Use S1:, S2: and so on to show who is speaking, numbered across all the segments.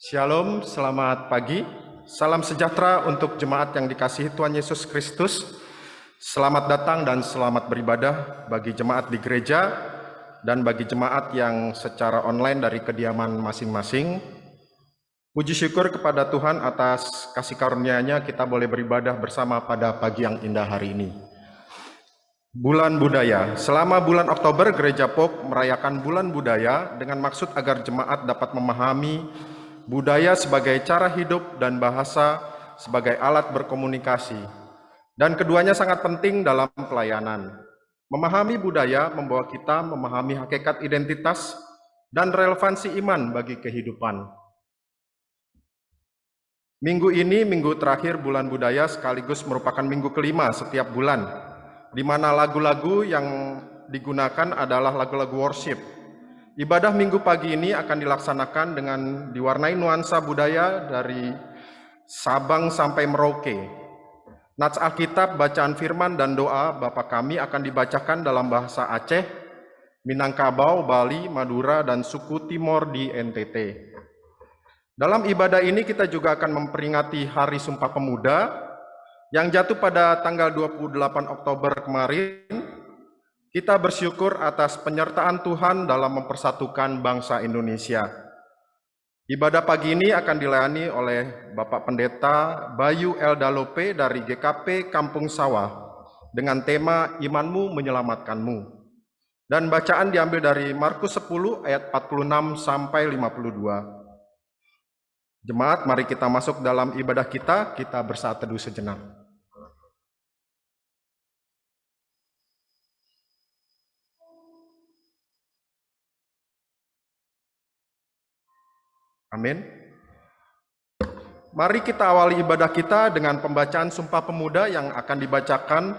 S1: Shalom, selamat pagi. Salam sejahtera untuk jemaat yang dikasihi Tuhan Yesus Kristus. Selamat datang dan selamat beribadah bagi jemaat di gereja dan bagi jemaat yang secara online dari kediaman masing-masing. Puji syukur kepada Tuhan atas kasih karunia-Nya kita boleh beribadah bersama pada pagi yang indah hari ini. Bulan Budaya. Selama bulan Oktober, Gereja POK merayakan Bulan Budaya dengan maksud agar jemaat dapat memahami budaya sebagai cara hidup dan bahasa sebagai alat berkomunikasi. Dan keduanya sangat penting dalam pelayanan. Memahami budaya membawa kita memahami hakikat identitas dan relevansi iman bagi kehidupan. Minggu ini, minggu terakhir bulan budaya sekaligus merupakan minggu kelima setiap bulan, di mana lagu-lagu yang digunakan adalah lagu-lagu worship. Ibadah minggu pagi ini akan dilaksanakan dengan diwarnai nuansa budaya dari Sabang sampai Merauke. Nats Alkitab, bacaan firman dan doa Bapa Kami akan dibacakan dalam bahasa Aceh, Minangkabau, Bali, Madura, dan suku Timor di NTT. Dalam ibadah ini kita juga akan memperingati Hari Sumpah Pemuda yang jatuh pada tanggal 28 Oktober kemarin. Kita bersyukur atas penyertaan Tuhan dalam mempersatukan bangsa Indonesia. Ibadah pagi ini akan dilayani oleh Bapak Pendeta Bayu Eldalope dari GKP Kampung Sawah dengan tema Imanmu Menyelamatkanmu. Dan bacaan diambil dari Markus 10 ayat 46 sampai 52. Jemaat, mari kita masuk dalam ibadah kita bersaat teduh sejenak. Amin. Mari kita awali ibadah kita dengan pembacaan Sumpah Pemuda yang akan dibacakan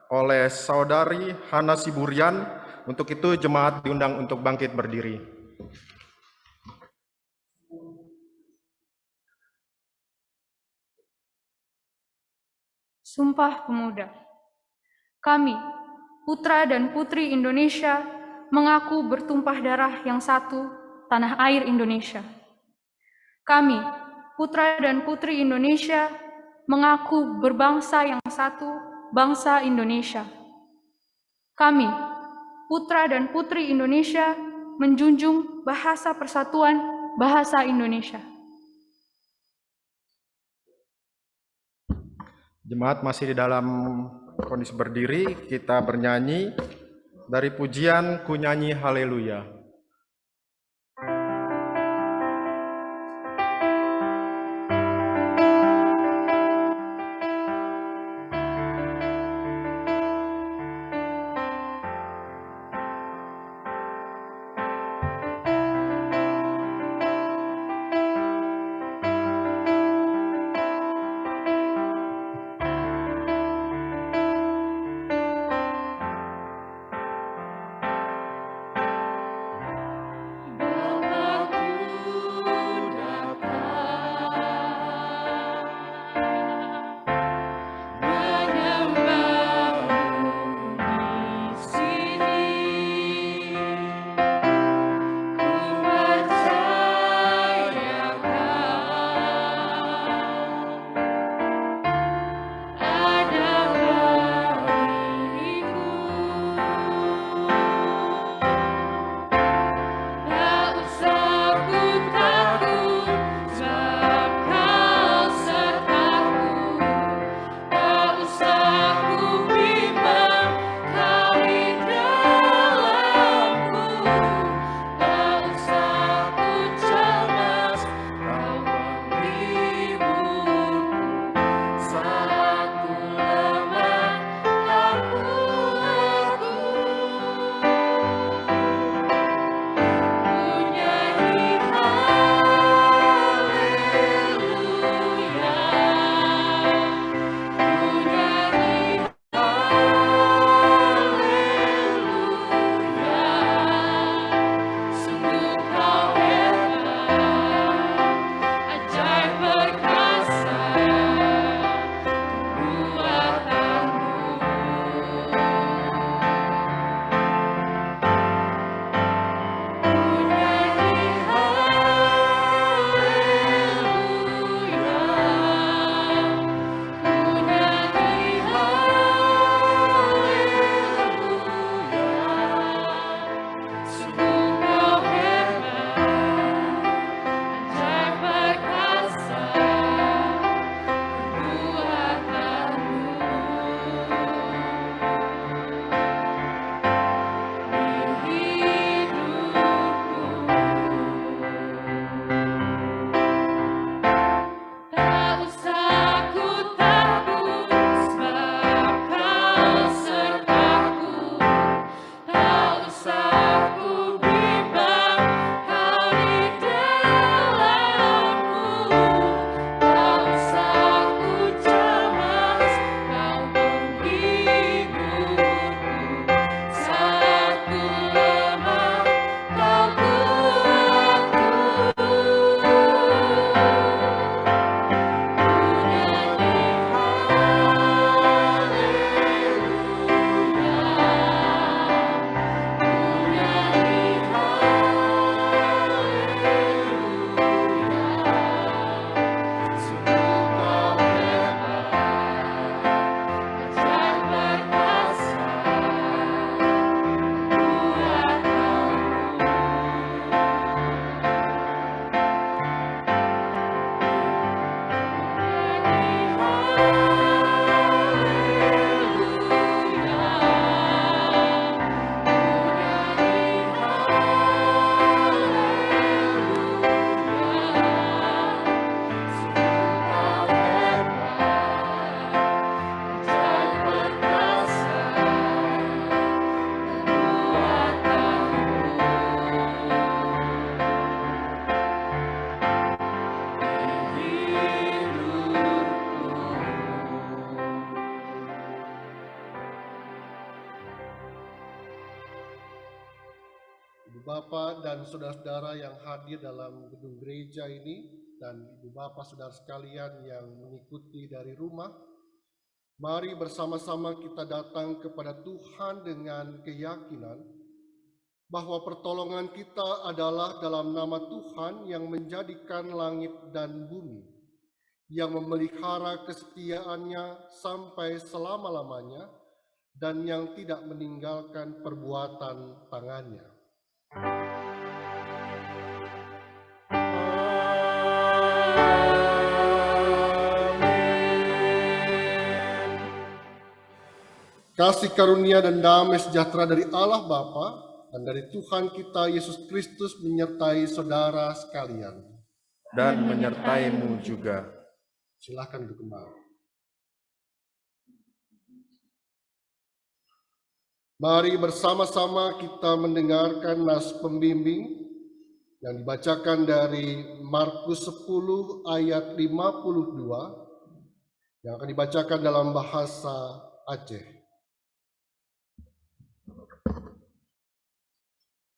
S1: oleh Saudari Hana Siburian. Untuk itu jemaat diundang untuk bangkit berdiri.
S2: Sumpah Pemuda. Kami, putra dan putri Indonesia, mengaku bertumpah darah yang satu, tanah air Indonesia. Kami, putra dan putri Indonesia, mengaku berbangsa yang satu, bangsa Indonesia. Kami, putra dan putri Indonesia, menjunjung bahasa persatuan, bahasa Indonesia.
S1: Jemaat masih di dalam kondisi berdiri, kita bernyanyi dari pujian Ku Nyanyi Haleluya.
S3: Bapak dan saudara-saudara yang hadir dalam gedung gereja ini, dan Ibu Bapak saudara sekalian yang mengikuti dari rumah, mari bersama-sama kita datang kepada Tuhan dengan keyakinan bahwa pertolongan kita adalah dalam nama Tuhan yang menjadikan langit dan bumi, yang memelihara kesetiaannya sampai selama-lamanya, dan yang tidak meninggalkan perbuatan tangannya. Kasih karunia dan damai sejahtera dari Allah Bapa dan dari Tuhan kita Yesus Kristus menyertai saudara sekalian.
S1: Dan menyertaimu juga.
S3: Silakan duduk kembali. Mari bersama-sama kita mendengarkan nas pembimbing yang dibacakan dari Markus 10 ayat 52 yang akan dibacakan dalam bahasa Aceh.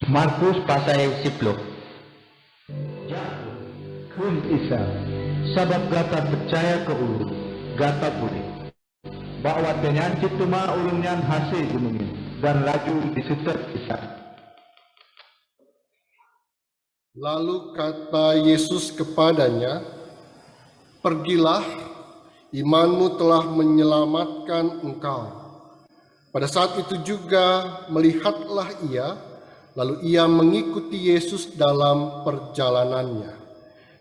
S4: Markus pasal 10. Kun isa, sabab gata percaya ke ulun, gata boleh. Bahwa dengan cituma ulunnya hasil gunungin, dan laju diseter isa.
S3: Lalu kata Yesus kepadanya, "Pergilah, imanmu telah menyelamatkan engkau." Pada saat itu juga melihatlah ia, lalu ia mengikuti Yesus dalam perjalanannya.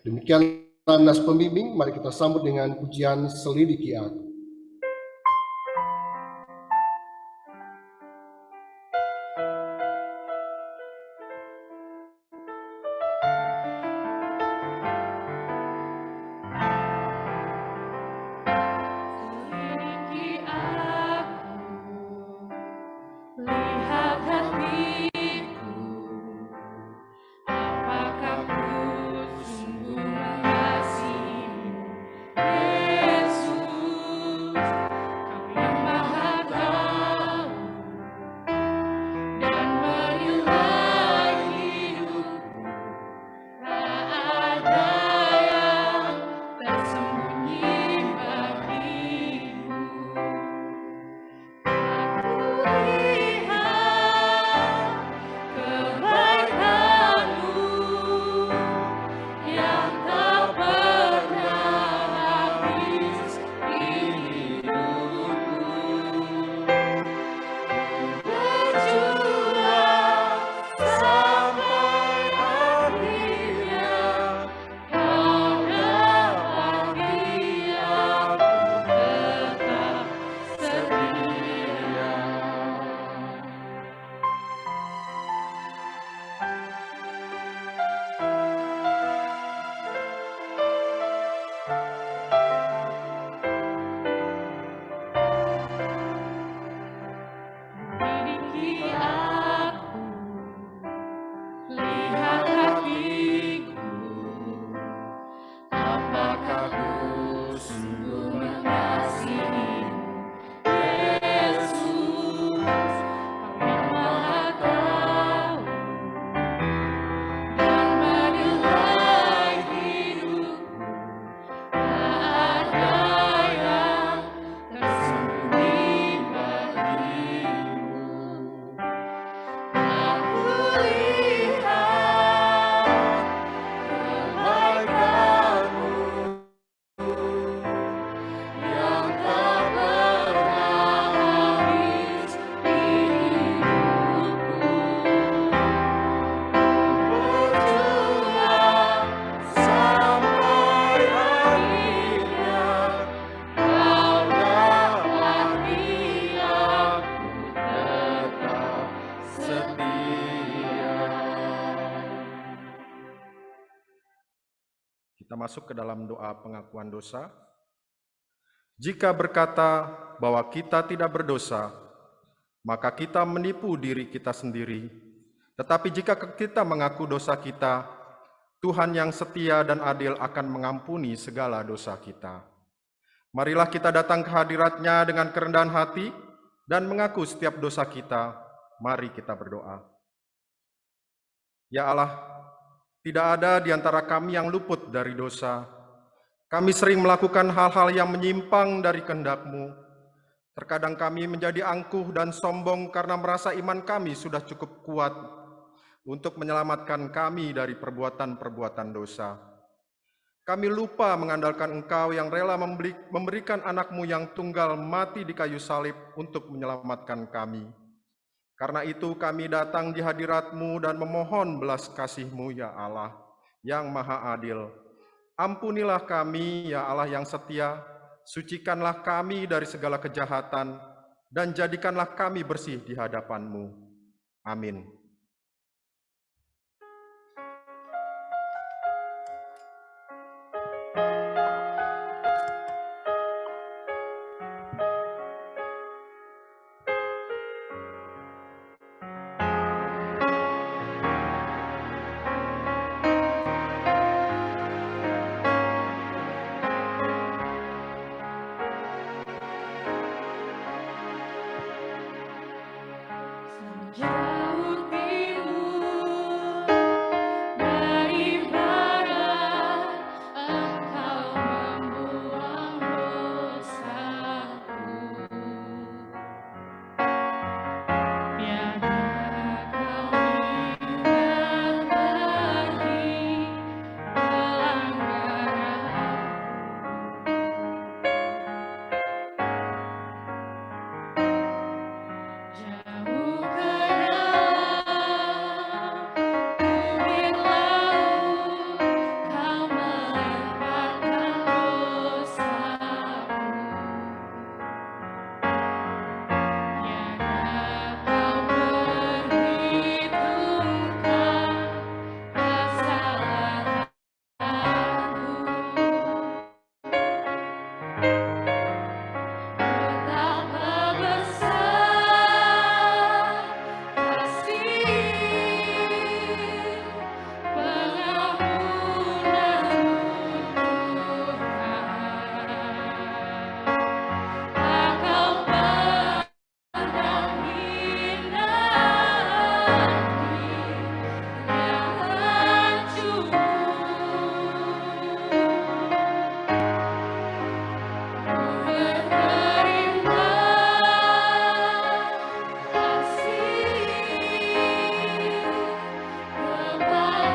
S3: Demikianlah nas pembimbing, mari kita sambut dengan pujian Selidiki Aku.
S1: Kita masuk ke dalam doa pengakuan dosa. Jika berkata bahwa kita tidak berdosa, maka kita menipu diri kita sendiri. Tetapi jika kita mengaku dosa kita, Tuhan yang setia dan adil akan mengampuni segala dosa kita. Marilah kita datang ke hadirat-Nya dengan kerendahan hati dan mengaku setiap dosa kita. Mari kita berdoa. Ya Allah, tidak ada di antara kami yang luput dari dosa. Kami sering melakukan hal-hal yang menyimpang dari kehendak-Mu. Terkadang kami menjadi angkuh dan sombong karena merasa iman kami sudah cukup kuat untuk menyelamatkan kami dari perbuatan-perbuatan dosa. Kami lupa mengandalkan Engkau yang rela memberikan anak-Mu yang tunggal mati di kayu salib untuk menyelamatkan kami. Karena itu kami datang di hadirat-Mu dan memohon belas kasih-Mu, ya Allah, yang maha adil. Ampunilah kami, ya Allah yang setia, sucikanlah kami dari segala kejahatan, dan jadikanlah kami bersih di hadapan-Mu. Amin.
S2: Jauh timur dari barat, Engkau membuang dosaku. Biarlah Kau ingat lagi pelanggaranku. Jauh ke dalam bibir laut, Kau melimpahkan dosaku. Biarlah Kau perhitungkan kesalahanku. Betapa besar kasih pengampunanmu, Tuhan. Tak Kau pandang hina hati yang hancur. Berterima kasih kepadamu, ya Tuhan.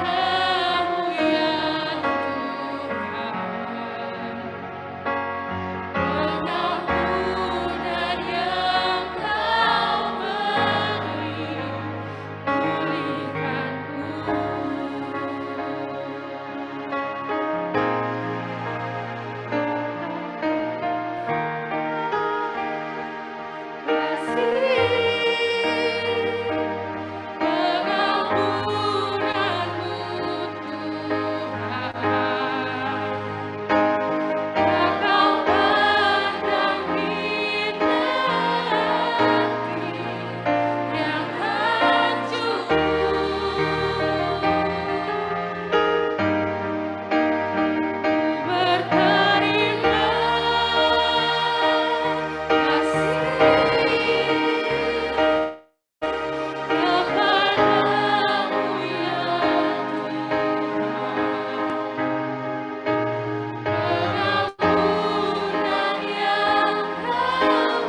S2: Pengampunan yang Kau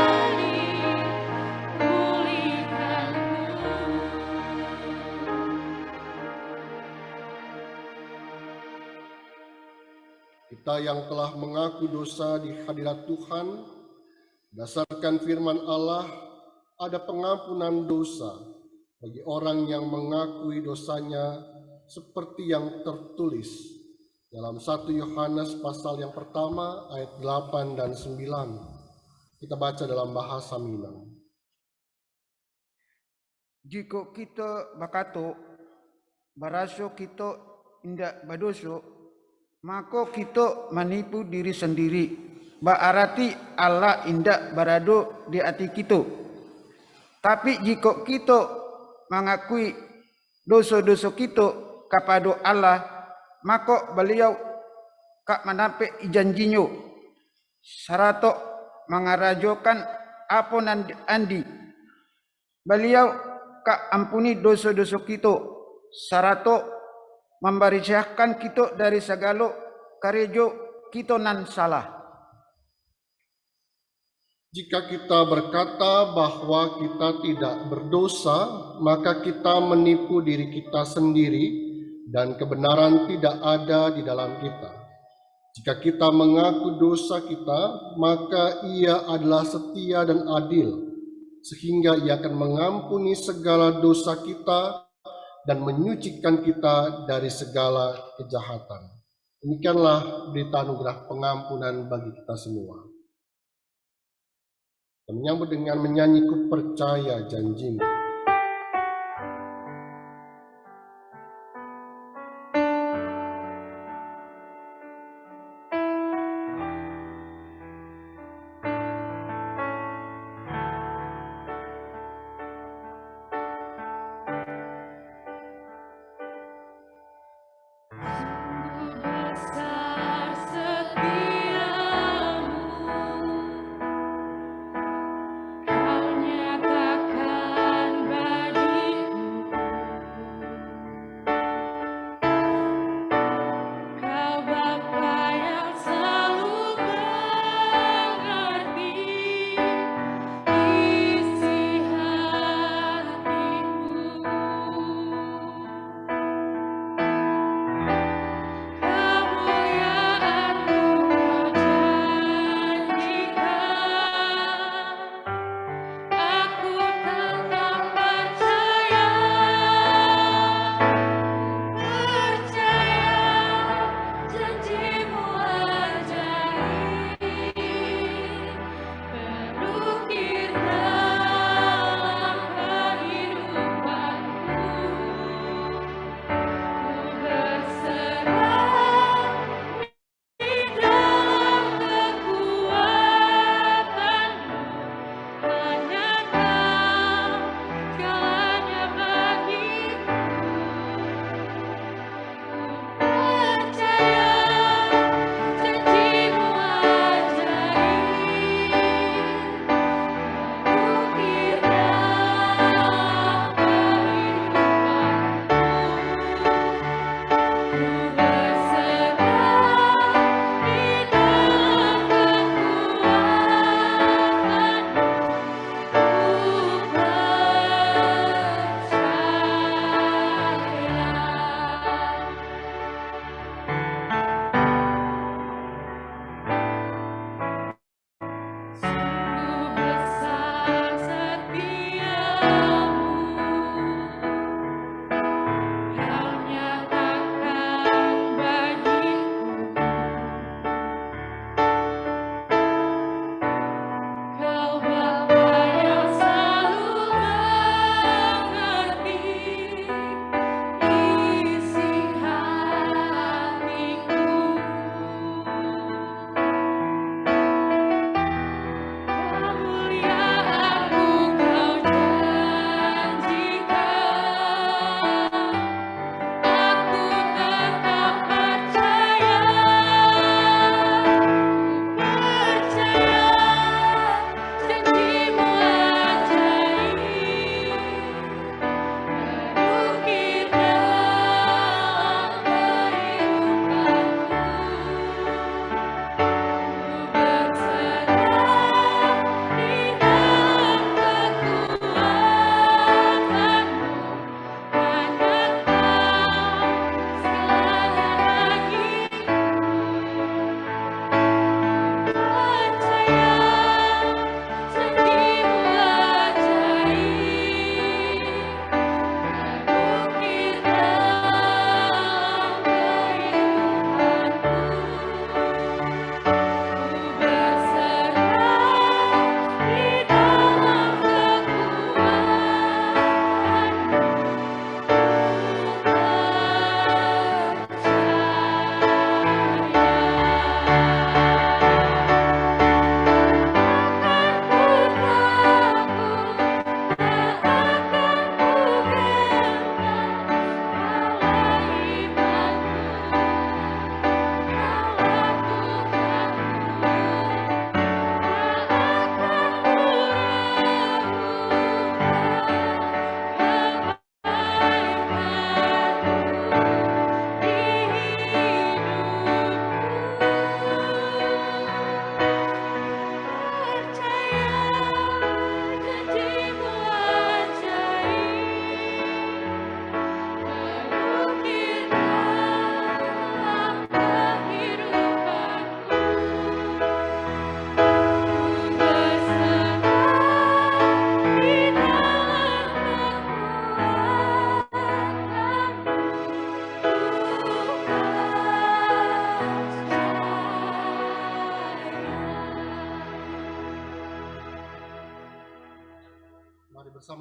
S2: beri, pulihkanku.
S3: Kita yang telah mengaku dosa di hadirat Tuhan, berdasarkan firman Allah, ada pengampunan dosa bagi orang yang mengakui dosanya seperti yang tertulis dalam 1 Yohanes pasal yang pertama ayat 8 dan 9. Kita baca dalam bahasa Minang.
S5: Jika kita bakato baraso kita indak badoso, maka kita menipu diri sendiri. Berarti Allah indak berada di hati kita. Tapi jika kita mengakui dosa-dosa kita kepada Allah, maka beliau kak menampik janjinya serta mengarajokan apa andi. Beliau kak ampuni dosa-dosa kita sarato membarisihkan kita dari segala karejo kita nan salah.
S3: Jika kita berkata bahwa kita tidak berdosa, maka kita menipu diri kita sendiri dan kebenaran tidak ada di dalam kita. Jika kita mengaku dosa kita, maka Ia adalah setia dan adil, sehingga Ia akan mengampuni segala dosa kita dan menyucikan kita dari segala kejahatan. Demikianlah berita anugerah pengampunan bagi kita semua. Dan menyambut dengan menyanyi ku percaya janjimu.
S2: Besar setiamu, kau nyatakan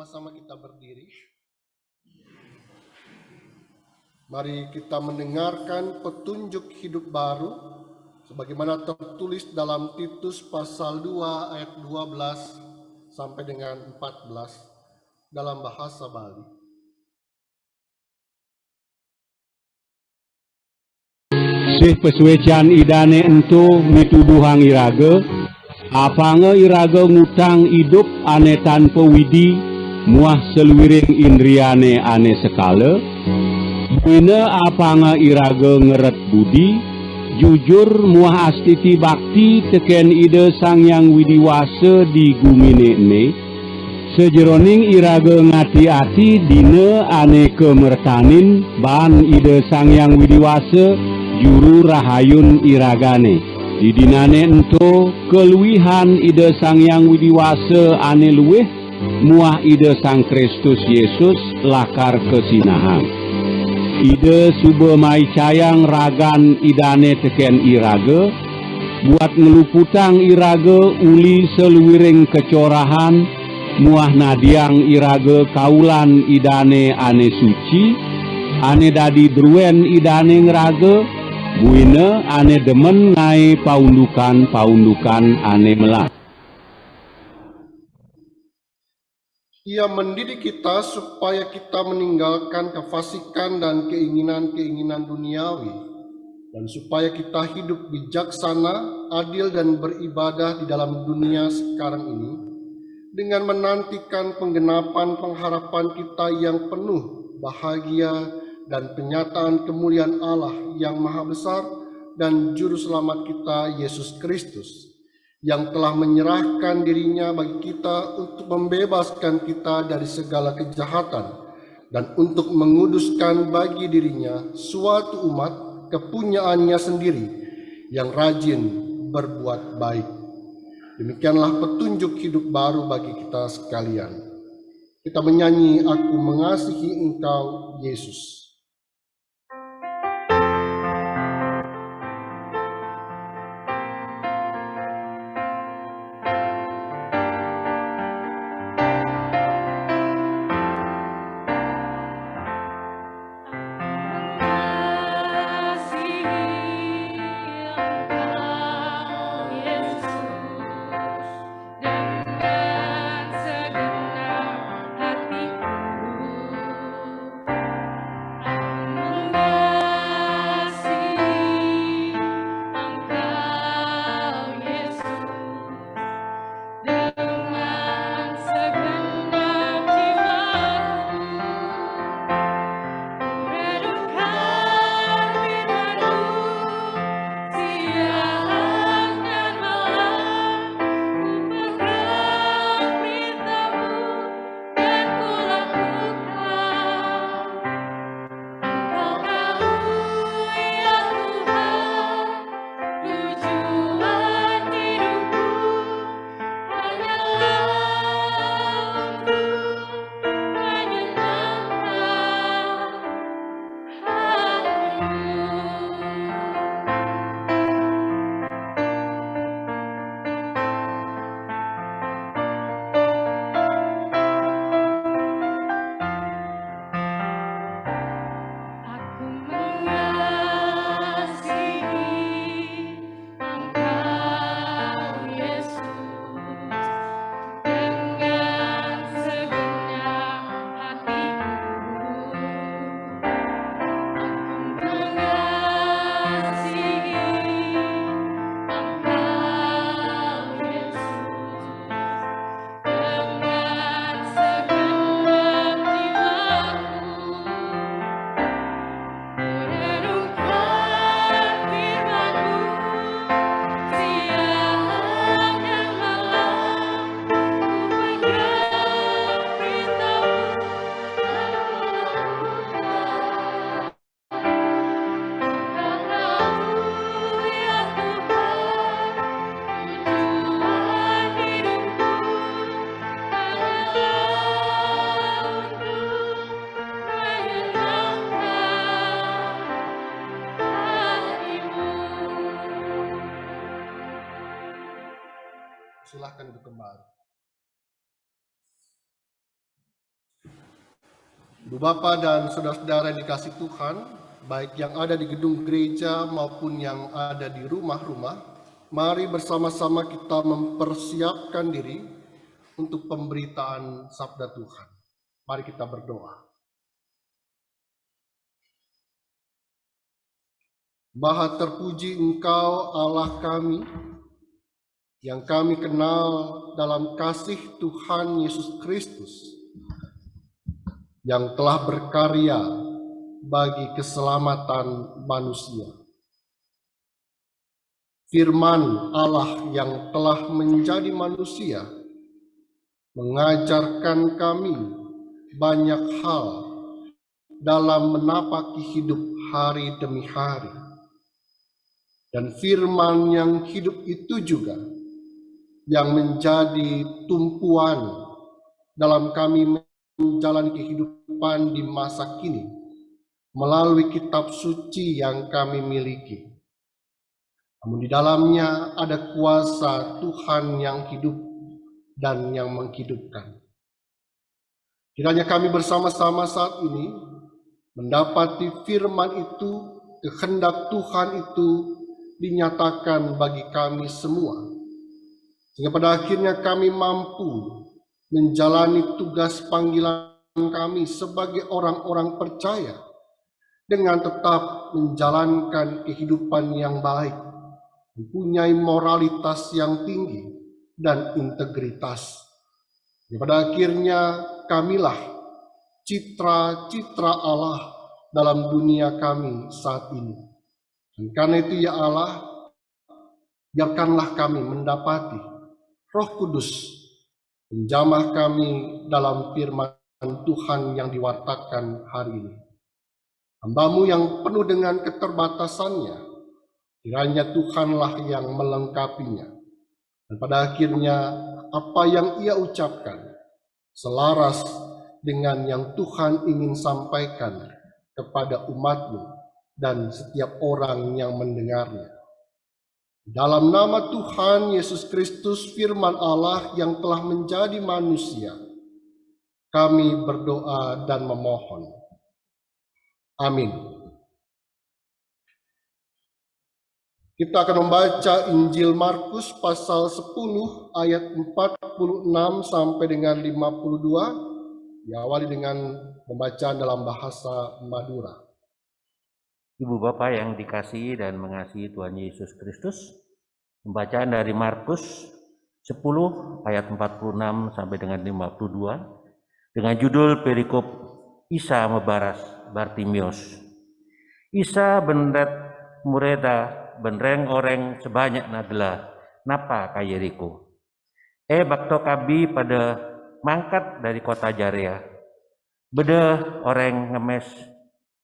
S3: bersama-sama kita berdiri. Mari kita mendengarkan petunjuk hidup baru sebagaimana tertulis dalam Titus pasal 2 ayat 12 sampai dengan 14 dalam bahasa Bali.
S6: Sih pesuecian idane ento mituduhang iraga, apanga iraga ngutang hidup ane tanpa widi, muah seluwiring indriane ane sekala, bina apanga iraga ngeret budi, jujur muah astiti bakti teken ide sang yang widiwasa di gumine ne, sejeroning iraga ngati-ati dina ane kemertanin ban ide sang yang widiwasa juru rahayun iragane. Didinane ento keluihan ide sang yang widiwasa ane luweh muah ide sang Kristus Yesus lakar kesinahan. Ide suba mai cayang ragan idane teken iraga buat ngeluputang iraga uli seluwiring kecorahan muah nadiang iraga kaulan idane ane suci ane dadi druen idane ngeraga buina ane demen ngai paundukan ane melah.
S3: Ia mendidik kita supaya kita meninggalkan kefasikan dan keinginan-keinginan duniawi, dan supaya kita hidup bijaksana, adil, dan beribadah di dalam dunia sekarang ini, dengan menantikan penggenapan pengharapan kita yang penuh bahagia dan penyataan kemuliaan Allah yang maha besar dan juru selamat kita Yesus Kristus, yang telah menyerahkan dirinya bagi kita untuk membebaskan kita dari segala kejahatan dan untuk menguduskan bagi dirinya suatu umat kepunyaannya sendiri yang rajin berbuat baik. Demikianlah petunjuk hidup baru bagi kita sekalian. Kita menyanyi Aku Mengasihi Engkau Yesus. Silahkan duduk kembali. Ibu Bapak dan saudara-saudara yang dikasih Tuhan, baik yang ada di gedung gereja maupun yang ada di rumah-rumah, mari bersama-sama kita mempersiapkan diri untuk pemberitaan sabda Tuhan. Mari kita berdoa. Maha terpuji Engkau Allah kami, yang kami kenal dalam kasih Tuhan Yesus Kristus, yang telah berkarya bagi keselamatan manusia. Firman Allah yang telah menjadi manusia mengajarkan kami banyak hal dalam menapaki hidup hari demi hari. Dan firman yang hidup itu juga yang menjadi tumpuan dalam kami menjalani kehidupan di masa kini melalui kitab suci yang kami miliki. Namun di dalamnya ada kuasa Tuhan yang hidup dan yang menghidupkan. Kiranya kami bersama-sama saat ini mendapati firman itu, kehendak Tuhan itu dinyatakan bagi kami semua, sehingga pada akhirnya kami mampu menjalani tugas panggilan kami sebagai orang-orang percaya dengan tetap menjalankan kehidupan yang baik, mempunyai moralitas yang tinggi dan integritas. Pada akhirnya kamilah citra-citra Allah dalam dunia kami saat ini. Dan karena itu ya Allah, biarkanlah kami mendapati Roh Kudus menjamah kami dalam firman Tuhan yang diwartakan hari ini. Hamba-Mu yang penuh dengan keterbatasannya, kiranya Tuhanlah yang melengkapinya. Dan pada akhirnya apa yang Ia ucapkan selaras dengan yang Tuhan ingin sampaikan kepada umat-Mu dan setiap orang yang mendengarnya. Dalam nama Tuhan Yesus Kristus, firman Allah yang telah menjadi manusia, kami berdoa dan memohon. Amin. Kita akan membaca Injil Markus pasal 10 ayat 46 sampai dengan 52, diawali dengan pembacaan dalam bahasa Madura.
S7: Ibu Bapak yang dikasihi dan mengasihi Tuhan Yesus Kristus, pembacaan dari Markus 10 ayat 46 sampai dengan 52 dengan judul perikop Isa mebaras Bartimius. Isa bendet mureda benreng orang sebanyak nagela napa ka Yeriko. Bakto kabi pada mangkat dari kota Jarea. Bede orang ngemes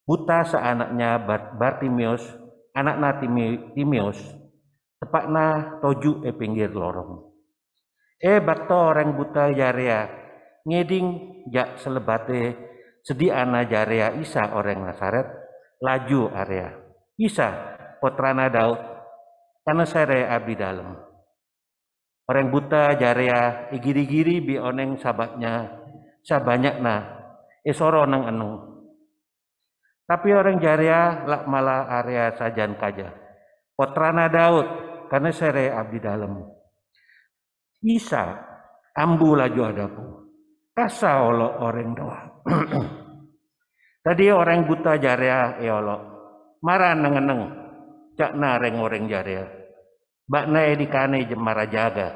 S7: buta seanaknya Bartimius, anakna Timius, tepakna toju pinggir lorong. Bakto orang buta Jarea, ngeding jak selebate sediana Jarea Isa orang Nasaret, laju area. Isa, potrana Daud, karena sere abdi dalem. Orang buta Jarea, igiri-giri bi oneng sabatnya, sabanyakna, esoro nang enung. Tapi orang Jarea lak malah area sajan kaja. Potrana Daud, karena sere abdi dalem. Isa, ambu laju adaku. Kasa olo orang doa. Tadi orang buta Jarea eolo. Marah neng-neng. Cak nareng orang Jarea. Bakna edikane jemara jaga.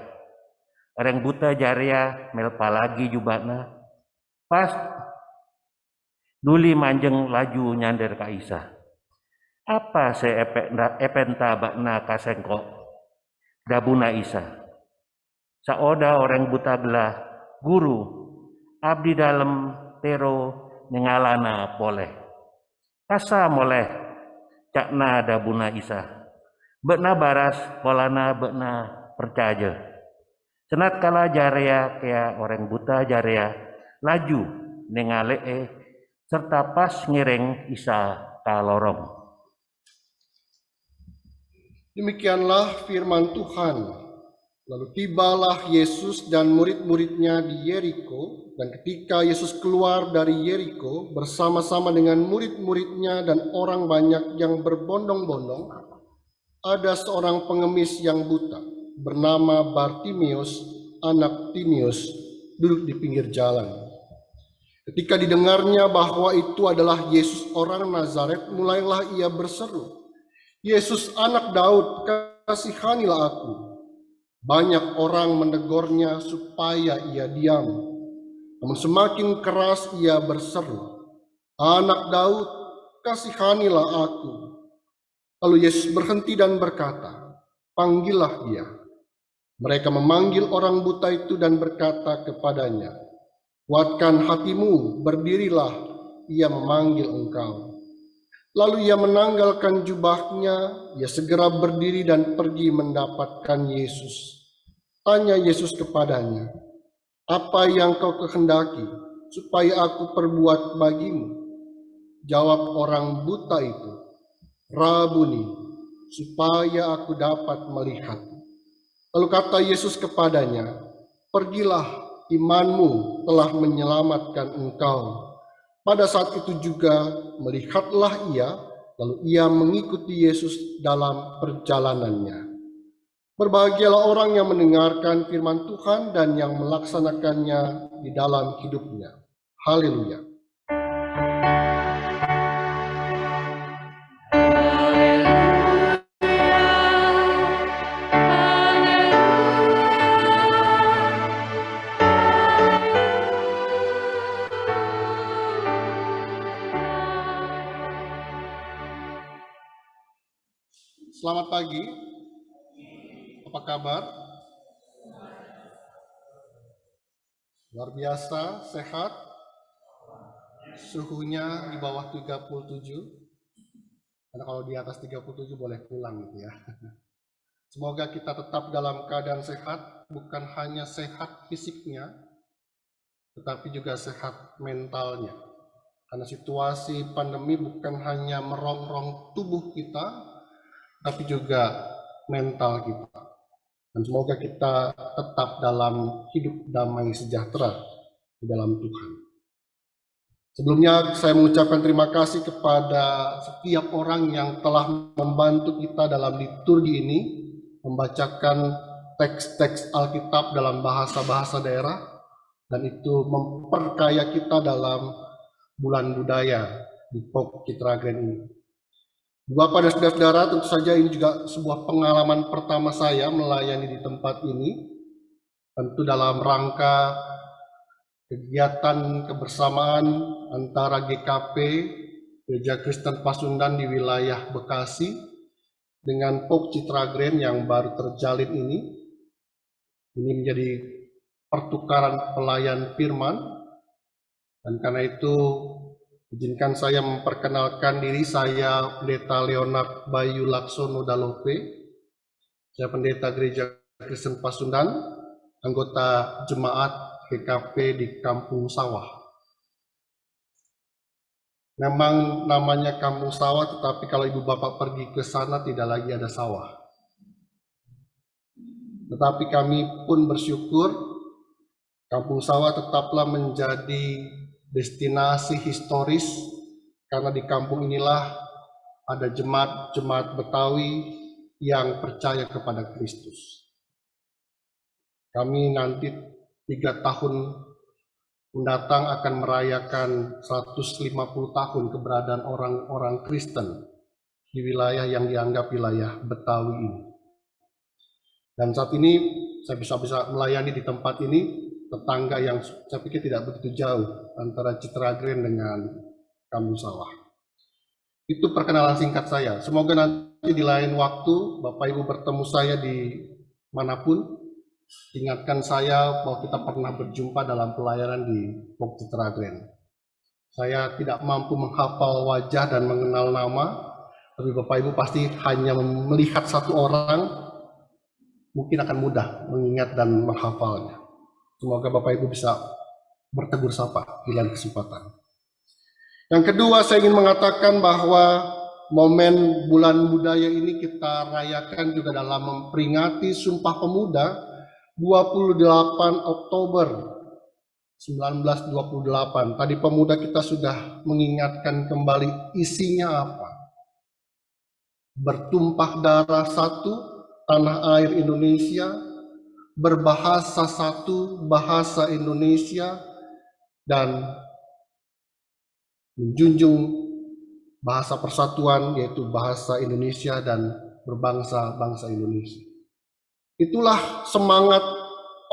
S7: Orang buta Jarea melpa lagi jubakna. Pas Duli manjeng laju nyander ka Isa. Apa se epenta bakna kasengko dabuna Isa. Saoda orang buta gelah guru abdi dalam tero nengalana boleh. Kasa moleh cakna dabuna Isa. Bekna baras polana bekna percaya. Senat kala Jarea kaya orang buta Jarea laju nengalee serta pas ngiring Isa ka lorong.
S3: Demikianlah firman Tuhan. Lalu tibalah Yesus dan murid-muridnya di Yeriko, dan ketika Yesus keluar dari Yeriko bersama-sama dengan murid-muridnya dan orang banyak yang berbondong-bondong, ada seorang pengemis yang buta bernama Bartimeus, anak Timeus, duduk di pinggir jalan. Ketika didengarnya bahwa itu adalah Yesus orang Nazaret, mulailah ia berseru, "Yesus anak Daud, kasihanilah aku." Banyak orang menegurnya supaya ia diam. Namun semakin keras ia berseru, "Anak Daud, kasihanilah aku." Lalu Yesus berhenti dan berkata, "Panggillah dia." Mereka memanggil orang buta itu dan berkata kepadanya, "Kuatkan hatimu, berdirilah, ia memanggil engkau." Lalu ia menanggalkan jubahnya, ia segera berdiri dan pergi mendapatkan Yesus. Tanya Yesus kepadanya, "Apa yang kau kehendaki supaya aku perbuat bagimu?" Jawab orang buta itu, "Rabuni, supaya aku dapat melihat." Lalu kata Yesus kepadanya, "Pergilah, imanmu telah menyelamatkan engkau." Pada saat itu juga melihatlah ia, lalu ia mengikuti Yesus dalam perjalanannya. Berbahagialah orang yang mendengarkan firman Tuhan dan yang melaksanakannya di dalam hidupnya. Haleluya. Selamat pagi, apa kabar? Luar biasa, sehat, suhunya di bawah 37, karena kalau di atas 37 boleh pulang gitu ya. Semoga kita tetap dalam keadaan sehat, bukan hanya sehat fisiknya, tetapi juga sehat mentalnya. Karena situasi pandemi bukan hanya merongrong tubuh kita, tapi juga mental kita. Dan semoga kita tetap dalam hidup damai sejahtera di dalam Tuhan. Sebelumnya saya mengucapkan terima kasih kepada setiap orang yang telah membantu kita dalam liturgi ini, membacakan teks-teks Alkitab dalam bahasa-bahasa daerah, dan itu memperkaya kita dalam bulan budaya di POK Citragren ini. Bapak dan saudara-saudara, tentu saja ini juga sebuah pengalaman pertama saya melayani di tempat ini, tentu dalam rangka kegiatan kebersamaan antara GKP, Gereja Kristen Pasundan di wilayah Bekasi, dengan POK Citragren yang baru terjalin ini. Ini menjadi pertukaran pelayan firman, dan karena itu izinkan saya memperkenalkan diri. Saya Pendeta Leonard Bayu Laksono Dalope. Saya pendeta Gereja Kristen Pasundan, anggota jemaat GKP di Kampung Sawah. Memang namanya Kampung Sawah, tetapi kalau ibu bapak pergi ke sana tidak lagi ada sawah. Tetapi kami pun bersyukur Kampung Sawah tetaplah menjadi destinasi historis, karena di kampung inilah ada jemaat-jemaat Betawi yang percaya kepada Kristus. Kami nanti 3 tahun mendatang akan merayakan 150 tahun keberadaan orang-orang Kristen di wilayah yang dianggap wilayah Betawi ini. Dan saat ini saya bisa melayani di tempat ini, tetangga yang saya pikir tidak begitu jauh antara Citragren dengan Kampung Sawah. Itu perkenalan singkat saya. Semoga nanti di lain waktu Bapak Ibu bertemu saya di manapun, ingatkan saya bahwa kita pernah berjumpa dalam pelayanan di POK Citragren. Saya tidak mampu menghafal wajah dan mengenal nama, tapi Bapak Ibu pasti hanya melihat satu orang, mungkin akan mudah mengingat dan menghafalnya. Semoga Bapak Ibu bisa bertegur sapa di lain kesempatan. Yang kedua, saya ingin mengatakan bahwa momen bulan budaya ini kita rayakan juga dalam memperingati Sumpah Pemuda 28 Oktober 1928. Tadi pemuda kita sudah mengingatkan kembali isinya apa. Bertumpah darah satu, tanah air Indonesia, berbahasa satu, bahasa Indonesia, dan menjunjung bahasa persatuan, yaitu bahasa Indonesia dan berbangsa-bangsa Indonesia. Itulah semangat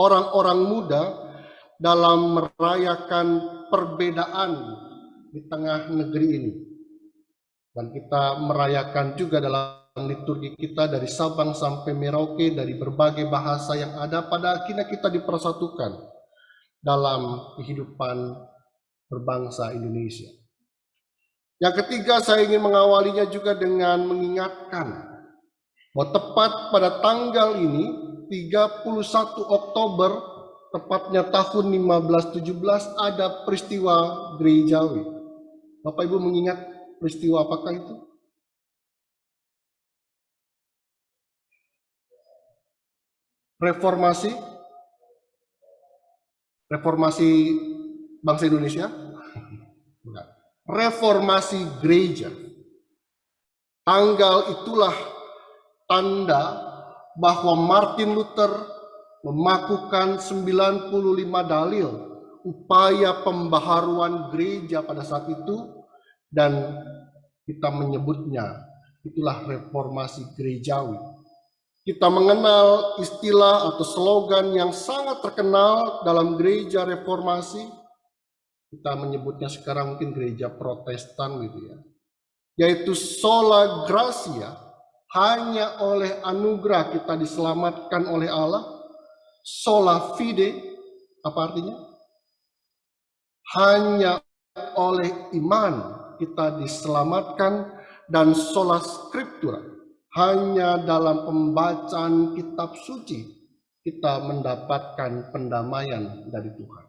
S3: orang-orang muda dalam merayakan perbedaan di tengah negeri ini. Dan kita merayakan juga dalam liturgi kita dari Sabang sampai Merauke, dari berbagai bahasa yang ada, pada akhirnya kita dipersatukan dalam kehidupan berbangsa Indonesia. Yang ketiga, saya ingin mengawalinya juga dengan mengingatkan bahwa tepat pada tanggal ini, 31 Oktober, tepatnya tahun 1517, ada peristiwa gerejawi. Bapak Ibu mengingat peristiwa apakah itu? Reformasi bangsa Indonesia? Bukan. Reformasi gereja. Tanggal itulah tanda bahwa Martin Luther memakukan 95 dalil upaya pembaharuan gereja pada saat itu, dan kita menyebutnya itulah reformasi gerejawi. Kita mengenal istilah atau slogan yang sangat terkenal dalam gereja reformasi. Kita menyebutnya sekarang mungkin gereja Protestan gitu ya. Yaitu sola gratia, hanya oleh anugerah kita diselamatkan oleh Allah. Sola fide, apa artinya? Hanya oleh iman kita diselamatkan, dan sola scriptura, hanya dalam pembacaan kitab suci kita mendapatkan pendamaian dari Tuhan.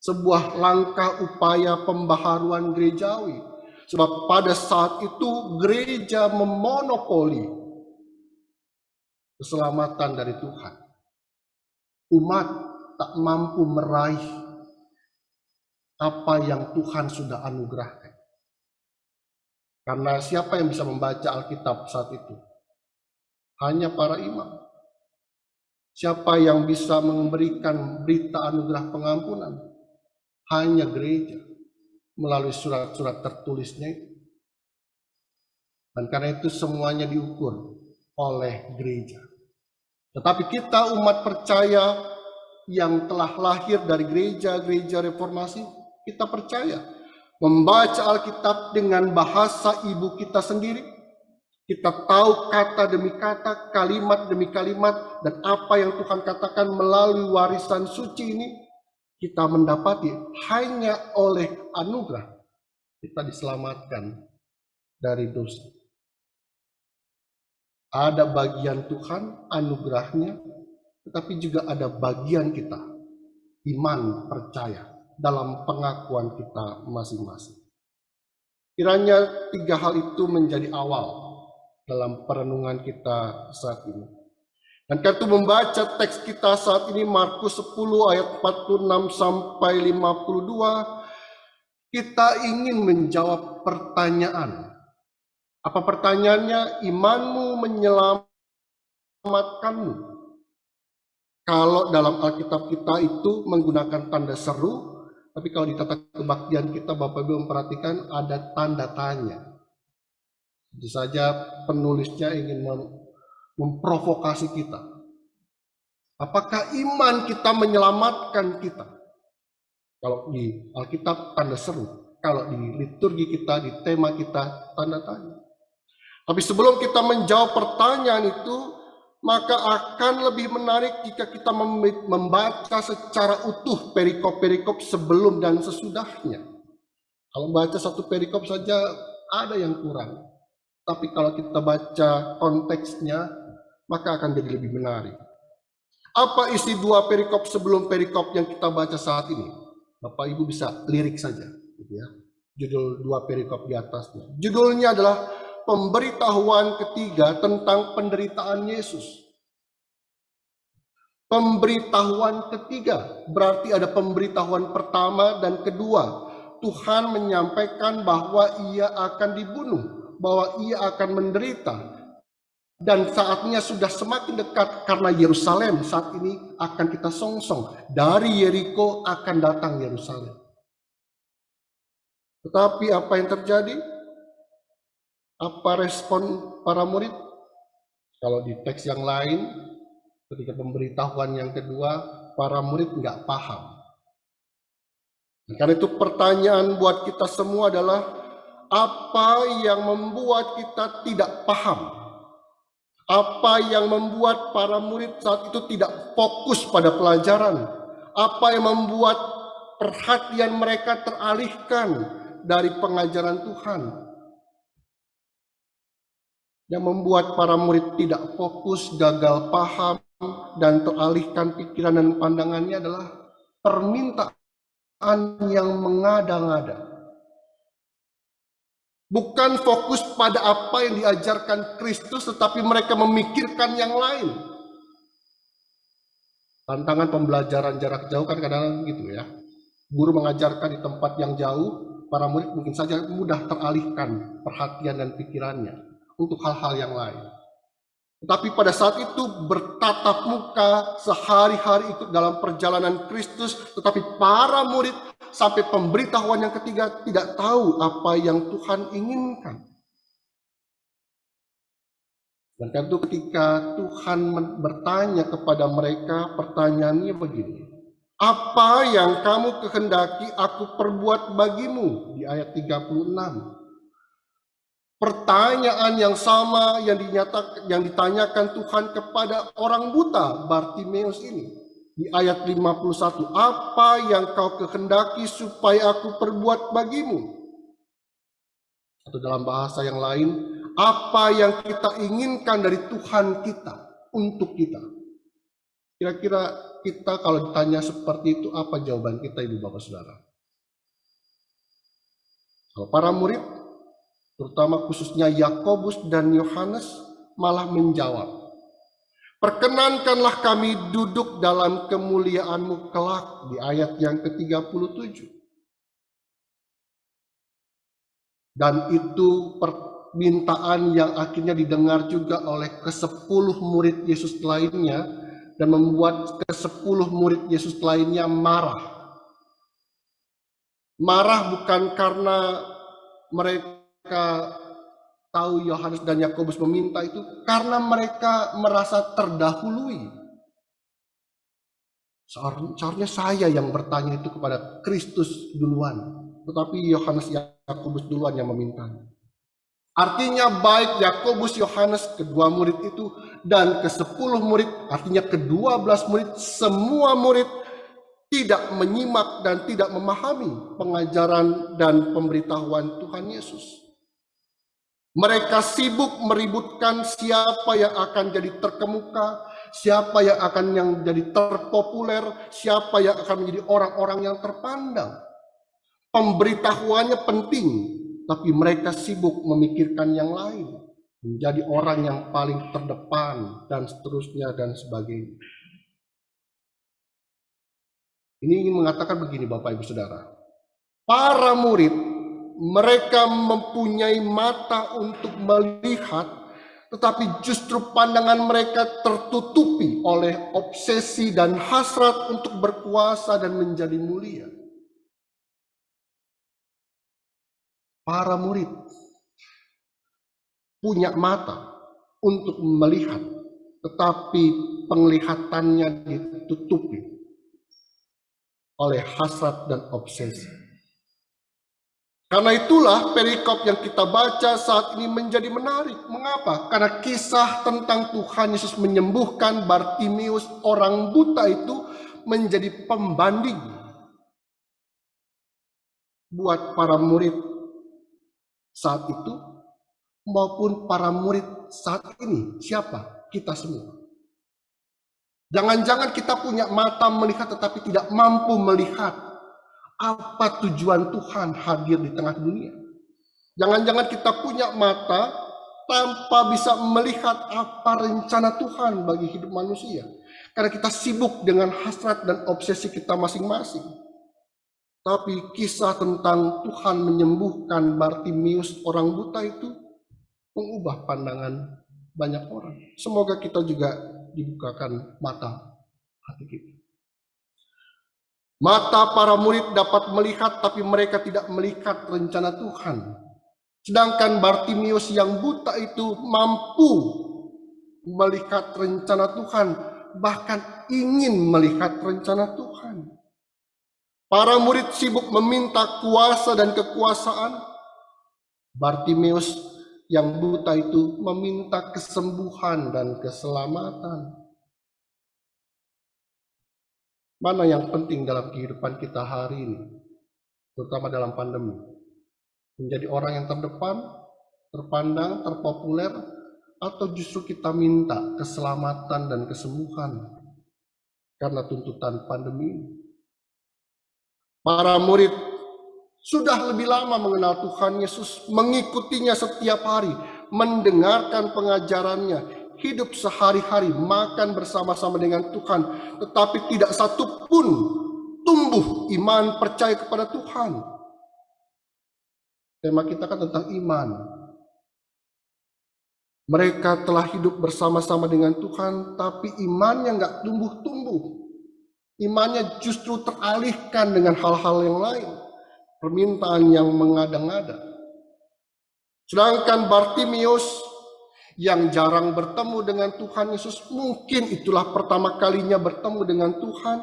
S3: Sebuah langkah upaya pembaharuan gerejawi, sebab pada saat itu gereja memonopoli keselamatan dari Tuhan. Umat tak mampu meraih apa yang Tuhan sudah anugerahkan. Karena siapa yang bisa membaca Alkitab saat itu? Hanya para imam. Siapa yang bisa memberikan berita anugerah pengampunan? Hanya gereja melalui surat-surat tertulisnya itu. Dan karena itu semuanya diukur oleh gereja. Tetapi kita umat percaya yang telah lahir dari gereja-gereja reformasi, kita percaya membaca Alkitab dengan bahasa ibu kita sendiri. Kita tahu kata demi kata, kalimat demi kalimat, dan apa yang Tuhan katakan melalui warisan suci ini, kita mendapati hanya oleh anugerah kita diselamatkan dari dosa. Ada bagian Tuhan, anugerahnya, tetapi juga ada bagian kita, iman, percaya, dalam pengakuan kita masing-masing. Kiranya tiga hal itu menjadi awal dalam perenungan kita saat ini. Dan karena membaca teks kita saat ini, Markus 10 ayat 46 sampai 52, kita ingin menjawab pertanyaan. Apa pertanyaannya? Imanmu menyelamatkanmu. Kalau dalam Alkitab kita itu menggunakan tanda seru, tapi kalau di tata kebaktian kita, Bapak Ibu memperhatikan ada tanda tanya. Tentu saja penulisnya ingin memprovokasi kita. Apakah iman kita menyelamatkan kita? Kalau di Alkitab tanda seru, kalau di liturgi kita, di tema kita tanda tanya. Tapi sebelum kita menjawab pertanyaan itu, maka akan lebih menarik jika kita membaca secara utuh perikop-perikop sebelum dan sesudahnya. Kalau baca satu perikop saja ada yang kurang. Tapi kalau kita baca konteksnya, maka akan jadi lebih menarik. Apa isi dua perikop sebelum perikop yang kita baca saat ini? Bapak Ibu bisa lirik saja, gitu ya. Judul dua perikop di atasnya. Judulnya adalah pemberitahuan ketiga tentang penderitaan Yesus. Pemberitahuan ketiga, berarti ada pemberitahuan pertama dan kedua. Tuhan menyampaikan bahwa ia akan dibunuh, bahwa ia akan menderita. Dan saatnya sudah semakin dekat karena Yerusalem saat ini akan kita songsong. Dari Yeriko akan datang Yerusalem. Tetapi apa yang terjadi? Apa respon para murid? Kalau di teks yang lain, ketika pemberitahuan yang kedua, para murid nggak paham. Karena itu pertanyaan buat kita semua adalah, apa yang membuat kita tidak paham? Apa yang membuat para murid saat itu tidak fokus pada pelajaran? Apa yang membuat perhatian mereka teralihkan dari pengajaran Tuhan? Yang membuat para murid tidak fokus, gagal paham, dan teralihkan pikiran dan pandangannya adalah permintaan yang mengada-ngada. Bukan fokus pada apa yang diajarkan Kristus, tetapi mereka memikirkan yang lain. Tantangan pembelajaran jarak jauh kan kadang-kadang gitu ya. Guru mengajarkan di tempat yang jauh, para murid mungkin saja mudah teralihkan perhatian dan pikirannya untuk hal-hal yang lain. Tetapi pada saat itu bertatap muka sehari-hari ikut dalam perjalanan Kristus, tetapi para murid sampai pemberitahuan yang ketiga tidak tahu apa yang Tuhan inginkan. Dan karena itu ketika Tuhan bertanya kepada mereka, pertanyaannya begini. Apa yang kamu kehendaki aku perbuat bagimu? Di ayat 36. Pertanyaan yang sama yang ditanyakan Tuhan kepada orang buta Bartimeus ini. Di ayat 51, apa yang kau kehendaki supaya aku perbuat bagimu? Atau dalam bahasa yang lain, apa yang kita inginkan dari Tuhan kita untuk kita? Kira-kira kita kalau ditanya seperti itu, apa jawaban kita, Ibu Bapak Saudara? Kalau para murid, terutama khususnya Yakobus dan Yohanes, malah menjawab, perkenankanlah kami duduk dalam kemuliaan-Mu kelak, di ayat yang ke-37. Dan itu permintaan yang akhirnya didengar juga oleh ke-10 murid Yesus lainnya, dan membuat ke-10 murid Yesus lainnya marah. Marah bukan karena mereka tahu Yohanes dan Yakobus meminta itu, karena mereka merasa terdahului. Seharusnya saya yang bertanya itu kepada Kristus duluan, tetapi Yohanes Yakobus duluan yang meminta. Artinya baik Yakobus, Yohanes, kedua murid itu, dan ke-10 murid, artinya ke-12 murid, semua murid tidak menyimak dan tidak memahami pengajaran dan pemberitahuan Tuhan Yesus. Mereka sibuk meributkan siapa yang akan jadi terkemuka, siapa yang akan jadi terpopuler, siapa yang akan menjadi orang-orang yang terpandang. Pemberitahuannya penting, tapi mereka sibuk memikirkan yang lain, menjadi orang yang paling terdepan, dan seterusnya dan sebagainya. Ini ingin mengatakan begini Bapak Ibu Saudara. Para murid, mereka mempunyai mata untuk melihat, tetapi justru pandangan mereka tertutupi oleh obsesi dan hasrat untuk berkuasa dan menjadi mulia. Para murid punya mata untuk melihat, tetapi penglihatannya ditutupi oleh hasrat dan obsesi. Karena itulah perikop yang kita baca saat ini menjadi menarik. Mengapa? Karena kisah tentang Tuhan Yesus menyembuhkan Bartimeus orang buta itu menjadi pembanding buat para murid saat itu maupun para murid saat ini. Siapa? Kita semua. Jangan-jangan kita punya mata melihat tetapi tidak mampu melihat apa tujuan Tuhan hadir di tengah dunia. Jangan-jangan kita punya mata tanpa bisa melihat apa rencana Tuhan bagi hidup manusia. Karena kita sibuk dengan hasrat dan obsesi kita masing-masing. Tapi kisah tentang Tuhan menyembuhkan Bartimius orang buta itu mengubah pandangan banyak orang. Semoga kita juga dibukakan mata hati kita. Mata para murid dapat melihat, tapi mereka tidak melihat rencana Tuhan. Sedangkan Bartimius yang buta itu mampu melihat rencana Tuhan, bahkan ingin melihat rencana Tuhan. Para murid sibuk meminta kuasa dan kekuasaan. Bartimius yang buta itu meminta kesembuhan dan keselamatan. Mana yang penting dalam kehidupan kita hari ini, terutama dalam pandemi? Menjadi orang yang terdepan, terpandang, terpopuler, atau justru kita minta keselamatan dan kesembuhan karena tuntutan pandemi ini? Para murid sudah lebih lama mengenal Tuhan Yesus, mengikutinya setiap hari, mendengarkan pengajarannya, hidup sehari-hari, makan bersama-sama dengan Tuhan, tetapi tidak satu pun tumbuh iman percaya kepada Tuhan. Tema kita kan tentang iman. Mereka telah hidup bersama-sama dengan Tuhan, tapi imannya nggak tumbuh-tumbuh. Imannya justru teralihkan dengan hal-hal yang lain, permintaan yang mengada-ngada. Sedangkan Bartimius yang jarang bertemu dengan Tuhan Yesus, mungkin itulah pertama kalinya bertemu dengan Tuhan,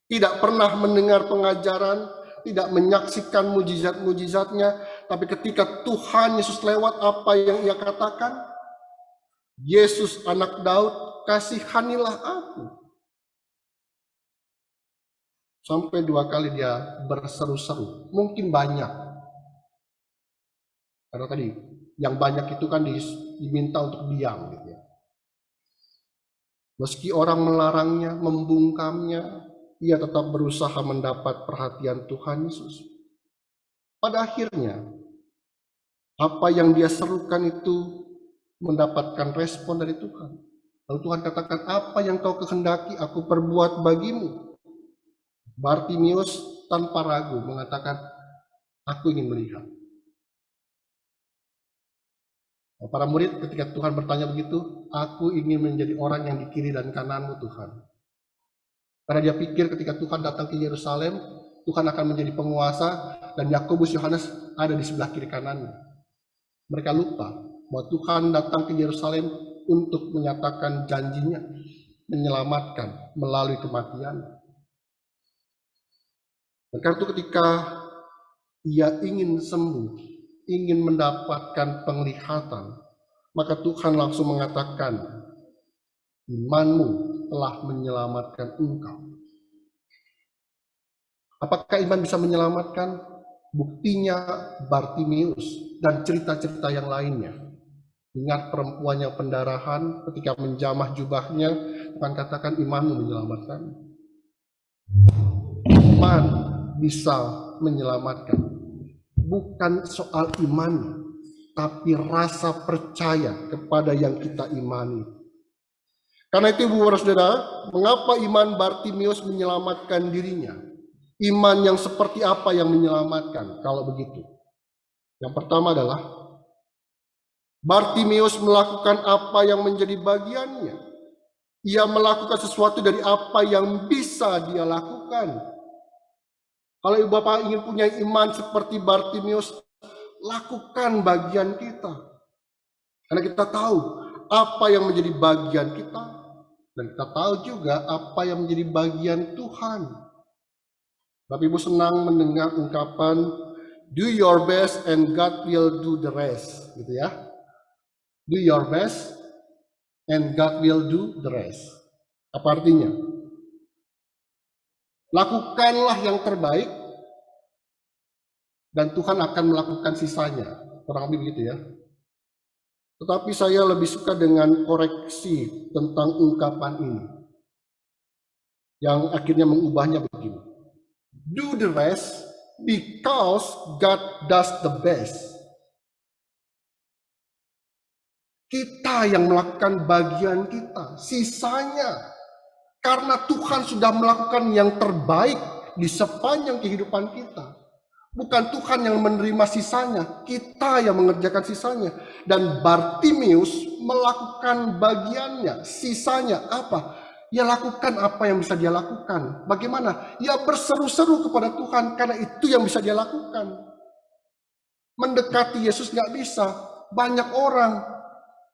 S3: tidak pernah mendengar pengajaran, tidak menyaksikan mujizat-mujizatnya, tapi ketika Tuhan Yesus lewat, apa yang ia katakan? Yesus anak Daud, kasihanilah aku. Sampai 2 kali dia berseru-seru, mungkin banyak. Karena tadi, yang banyak itu kan diminta untuk diam gitu ya. Meski orang melarangnya, membungkamnya, ia tetap berusaha mendapat perhatian Tuhan Yesus. Pada akhirnya, apa yang dia serukan itu mendapatkan respon dari Tuhan. Lalu Tuhan katakan, apa yang kau kehendaki aku perbuat bagimu? Bartimius tanpa ragu mengatakan, aku ingin melihat. Para murid ketika Tuhan bertanya begitu, aku ingin menjadi orang yang di kiri dan kananmu Tuhan. Karena dia pikir ketika Tuhan datang ke Yerusalem, Tuhan akan menjadi penguasa dan Yakobus Yohanes ada di sebelah kiri kanannya. Mereka lupa bahwa Tuhan datang ke Yerusalem untuk menyatakan janjinya, menyelamatkan melalui kematian. Dan karena itu ketika ia ingin sembuh, ingin mendapatkan penglihatan, maka Tuhan langsung mengatakan, imanmu telah menyelamatkan engkau. Apakah iman bisa menyelamatkan? Buktinya Bartimius dan cerita-cerita yang lainnya. Ingat perempuan yang pendarahan ketika menjamah jubahnya, Tuhan katakan imanmu menyelamatkan. Iman bisa menyelamatkan. Bukan soal iman, tapi rasa percaya kepada yang kita imani. Karena itu Ibu Saudara, mengapa iman Bartimius menyelamatkan dirinya? Iman yang seperti apa yang menyelamatkan kalau begitu? Yang pertama adalah Bartimius melakukan apa yang menjadi bagiannya. Ia melakukan sesuatu dari apa yang bisa dia lakukan. Kalau Ibu Bapak ingin punya iman seperti Bartimius, lakukan bagian kita. Karena kita tahu apa yang menjadi bagian kita. Dan kita tahu juga apa yang menjadi bagian Tuhan. Bapak Ibu senang mendengar ungkapan, do your best and God will do the rest. Gitu ya. Do your best and God will do the rest. Apa artinya? Lakukanlah yang terbaik dan Tuhan akan melakukan sisanya. Kurang lebih begitu ya. Tetapi saya lebih suka dengan koreksi tentang ungkapan ini. Yang akhirnya mengubahnya begini. Do the rest because God does the best. Kita yang melakukan bagian kita, sisanya Karena Tuhan sudah melakukan yang terbaik di sepanjang kehidupan kita. Bukan Tuhan yang menerima sisanya, kita yang mengerjakan sisanya. Dan Bartimius melakukan bagiannya, sisanya apa? Ia lakukan apa yang bisa dia lakukan. Bagaimana? Ia berseru-seru kepada Tuhan karena itu yang bisa dia lakukan. Mendekati Yesus nggak bisa, banyak orang.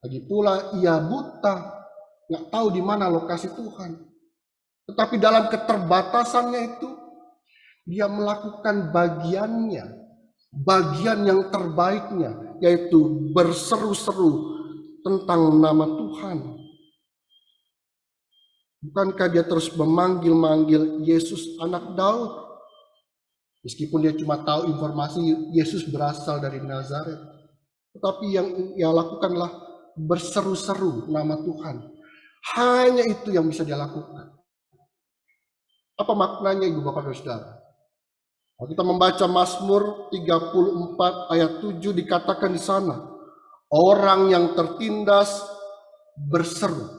S3: Lagi pula ia buta, nggak tahu di mana lokasi Tuhan. Tetapi dalam keterbatasannya itu, dia melakukan bagiannya, bagian yang terbaiknya, yaitu berseru-seru tentang nama Tuhan. Bukankah dia terus memanggil-manggil Yesus anak Daud? Meskipun dia cuma tahu informasi Yesus berasal dari Nazaret. Tetapi yang ia lakukanlah berseru-seru nama Tuhan. Hanya itu yang bisa dia lakukan. Apa maknanya Ibu Bapak dan Saudara? Kalau kita membaca Mazmur 34 ayat 7 dikatakan di sana, orang yang tertindas berseru.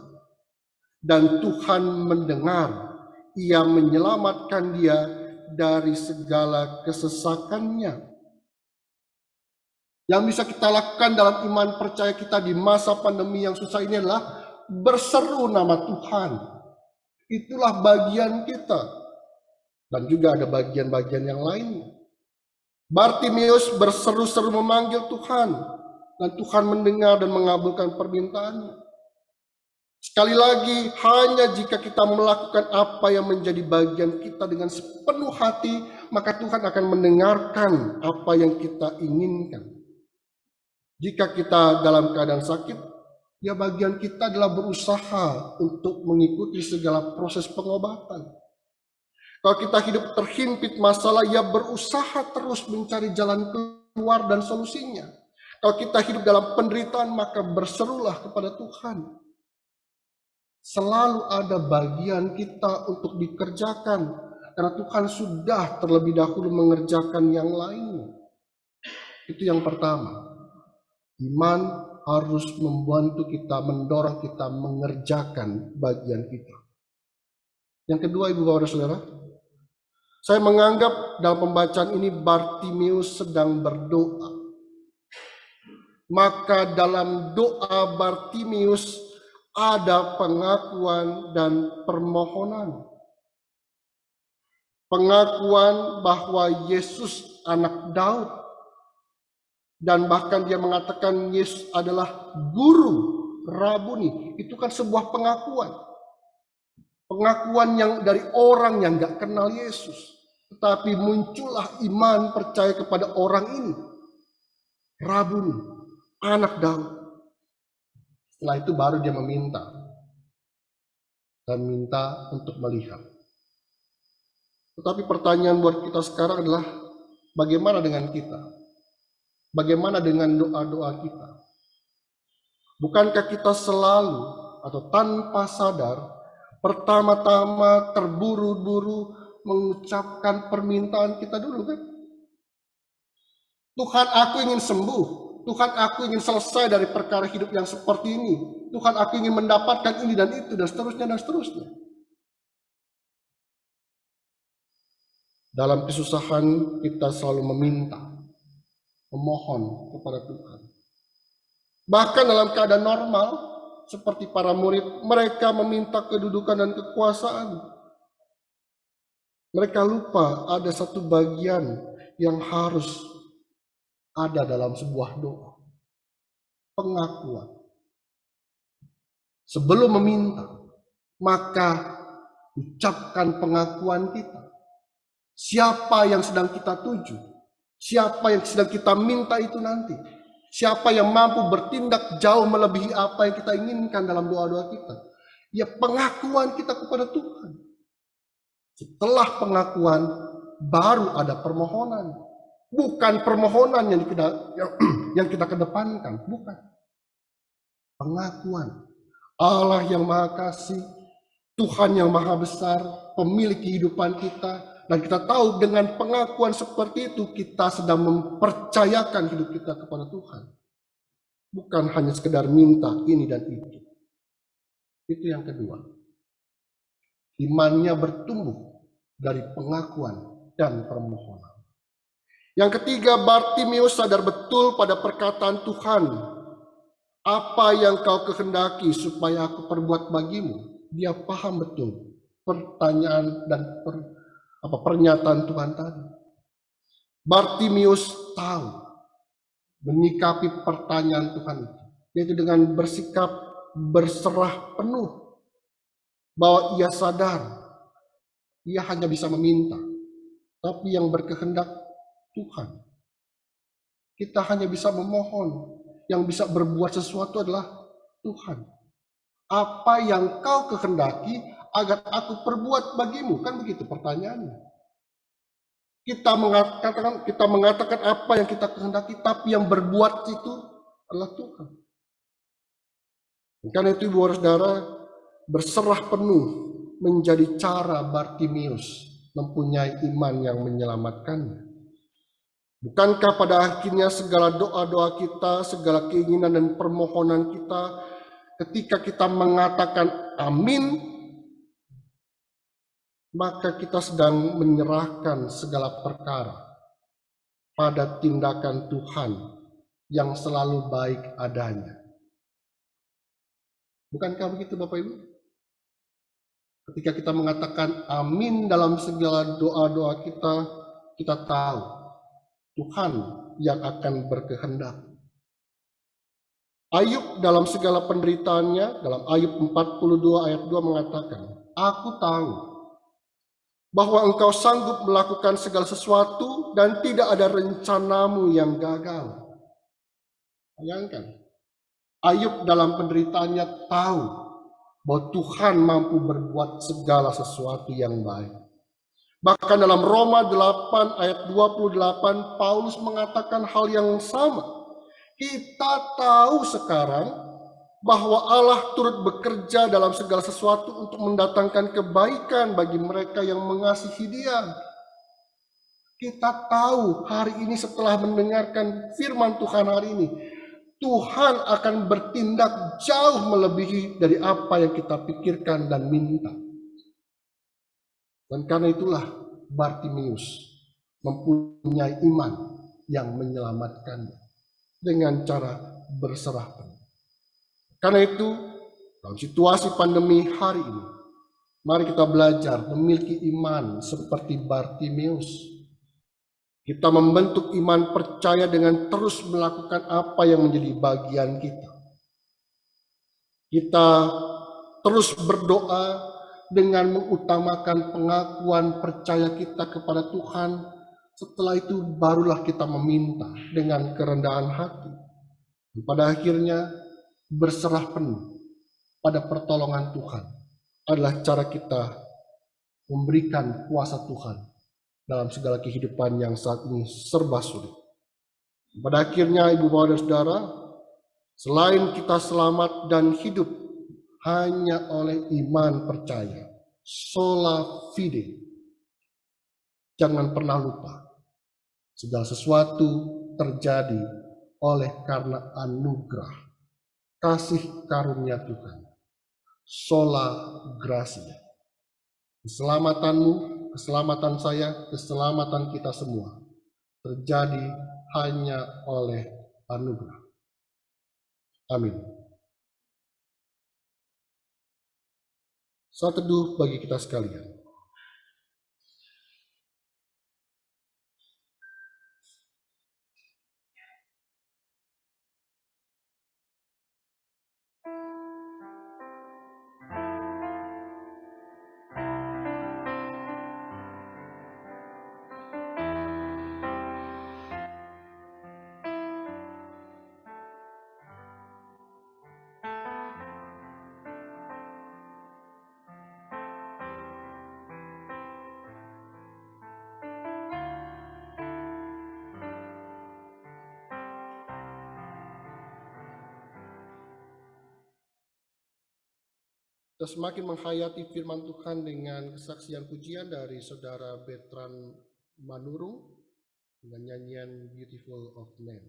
S3: Dan Tuhan mendengar, ia menyelamatkan dia dari segala kesesakannya. Yang bisa kita lakukan dalam iman percaya kita di masa pandemi yang susah ini adalah berseru nama Tuhan. Itulah bagian kita. Dan juga ada bagian-bagian yang lainnya. Bartimius berseru-seru memanggil Tuhan. Dan Tuhan mendengar dan mengabulkan permintaannya. Sekali lagi, hanya jika kita melakukan apa yang menjadi bagian kita dengan sepenuh hati, maka Tuhan akan mendengarkan apa yang kita inginkan. Jika kita dalam keadaan sakit, ya bagian kita adalah berusaha untuk mengikuti segala proses pengobatan. Kalau kita hidup terhimpit masalah, ya berusaha terus mencari jalan keluar dan solusinya. Kalau kita hidup dalam penderitaan, maka berserulah kepada Tuhan. Selalu ada bagian kita untuk dikerjakan, karena Tuhan sudah terlebih dahulu mengerjakan yang lainnya. Itu yang pertama. Iman harus membantu kita, mendorong kita mengerjakan bagian kita. Yang kedua, Ibu Bapak dan Saudara, saya menganggap dalam pembacaan ini Bartimius sedang berdoa. Maka dalam doa Bartimius ada pengakuan dan permohonan. Pengakuan bahwa Yesus anak Daud. Dan bahkan dia mengatakan Yesus adalah guru, Rabuni. Itu kan sebuah pengakuan. Pengakuan yang dari orang yang gak kenal Yesus. Tetapi muncullah iman percaya kepada orang ini. Rabuni, anak Daud. Setelah itu baru dia meminta. Dan minta untuk melihat. Tetapi pertanyaan buat kita sekarang adalah, bagaimana dengan kita? Bagaimana dengan doa-doa kita? Bukankah kita selalu atau tanpa sadar, pertama-tama terburu-buru mengucapkan permintaan kita dulu kan? Tuhan, aku ingin sembuh. Tuhan, aku ingin selesai dari perkara hidup yang seperti ini. Tuhan, aku ingin mendapatkan ini dan itu, dan seterusnya, dan seterusnya. Dalam kesusahan, kita selalu meminta, memohon kepada Tuhan. Bahkan dalam keadaan normal, seperti para murid, mereka meminta kedudukan dan kekuasaan. Mereka lupa ada satu bagian yang harus ada dalam sebuah doa. Pengakuan. Sebelum meminta, maka ucapkan pengakuan kita. Siapa yang sedang kita tuju? Siapa yang sedang kita minta itu nanti? Siapa yang mampu bertindak jauh melebihi apa yang kita inginkan dalam doa-doa kita? Ya pengakuan kita kepada Tuhan. Setelah pengakuan, baru ada permohonan. Bukan permohonan yang kita kedepankan, bukan. Pengakuan. Allah yang Maha Kasih, Tuhan yang Maha Besar, pemilik kehidupan kita, dan kita tahu dengan pengakuan seperti itu kita sedang mempercayakan hidup kita kepada Tuhan. Bukan hanya sekedar minta ini dan itu. Itu yang kedua. Imannya bertumbuh dari pengakuan dan permohonan. Yang ketiga, Bartimeus sadar betul pada perkataan Tuhan. Apa yang kau kehendaki supaya aku perbuat bagimu? Dia paham betul pertanyaan dan pernyataan Tuhan tadi. Bartimeus tahu menyikapi pertanyaan Tuhan itu, yaitu dengan bersikap berserah penuh, bahwa ia sadar ia hanya bisa meminta, tapi yang berkehendak Tuhan. Kita hanya bisa memohon, yang bisa berbuat sesuatu adalah Tuhan. Apa yang kau kehendaki agar aku perbuat bagimu? Kan begitu pertanyaannya. Kita mengatakan apa yang kita kehendaki, tapi yang berbuat itu adalah Tuhan. Karena itu, ibu saudara, berserah penuh menjadi cara Bartimeus mempunyai iman yang menyelamatkannya. Bukankah pada akhirnya segala doa-doa kita, segala keinginan dan permohonan kita, ketika kita mengatakan amin, maka kita sedang menyerahkan segala perkara pada tindakan Tuhan yang selalu baik adanya. Bukankah begitu Bapak Ibu? Ketika kita mengatakan amin dalam segala doa-doa kita, kita tahu Tuhan yang akan berkehendak. Ayub dalam segala penderitaannya, dalam Ayub 42 ayat 2 mengatakan, aku tahu bahwa engkau sanggup melakukan segala sesuatu dan tidak ada rencanamu yang gagal. Bayangkan, Ayub dalam penderitaannya tahu bahwa Tuhan mampu berbuat segala sesuatu yang baik. Bahkan dalam Roma 8 ayat 28, Paulus mengatakan hal yang sama. Kita tahu sekarang bahwa Allah turut bekerja dalam segala sesuatu untuk mendatangkan kebaikan bagi mereka yang mengasihi Dia. Kita tahu hari ini setelah mendengarkan firman Tuhan hari ini, Tuhan akan bertindak jauh melebihi dari apa yang kita pikirkan dan minta. Dan karena itulah Bartimeus mempunyai iman yang menyelamatkannya dengan cara berserah penuh. Karena itu, dalam situasi pandemi hari ini, mari kita belajar memiliki iman seperti Bartimeus. Kita membentuk iman percaya dengan terus melakukan apa yang menjadi bagian kita. Kita terus berdoa dengan mengutamakan pengakuan percaya kita kepada Tuhan. Setelah itu barulah kita meminta dengan kerendahan hati. Dan pada akhirnya berserah penuh pada pertolongan Tuhan adalah cara kita memberikan kuasa Tuhan dalam segala kehidupan yang saat ini serba sulit. Pada akhirnya ibu bapak dan saudara, selain kita selamat dan hidup hanya oleh iman percaya, sola fide, jangan pernah lupa segala sesuatu terjadi oleh karena anugerah, kasih karunia Tuhan, sola gratia. Keselamatanmu, keselamatan saya, keselamatan kita semua terjadi hanya oleh anugerah. Amin. Saat teduh bagi kita sekalian. Kita semakin menghayati firman Tuhan dengan kesaksian pujian dari saudara Bertrand Manurung dengan nyanyian Beautiful of Man.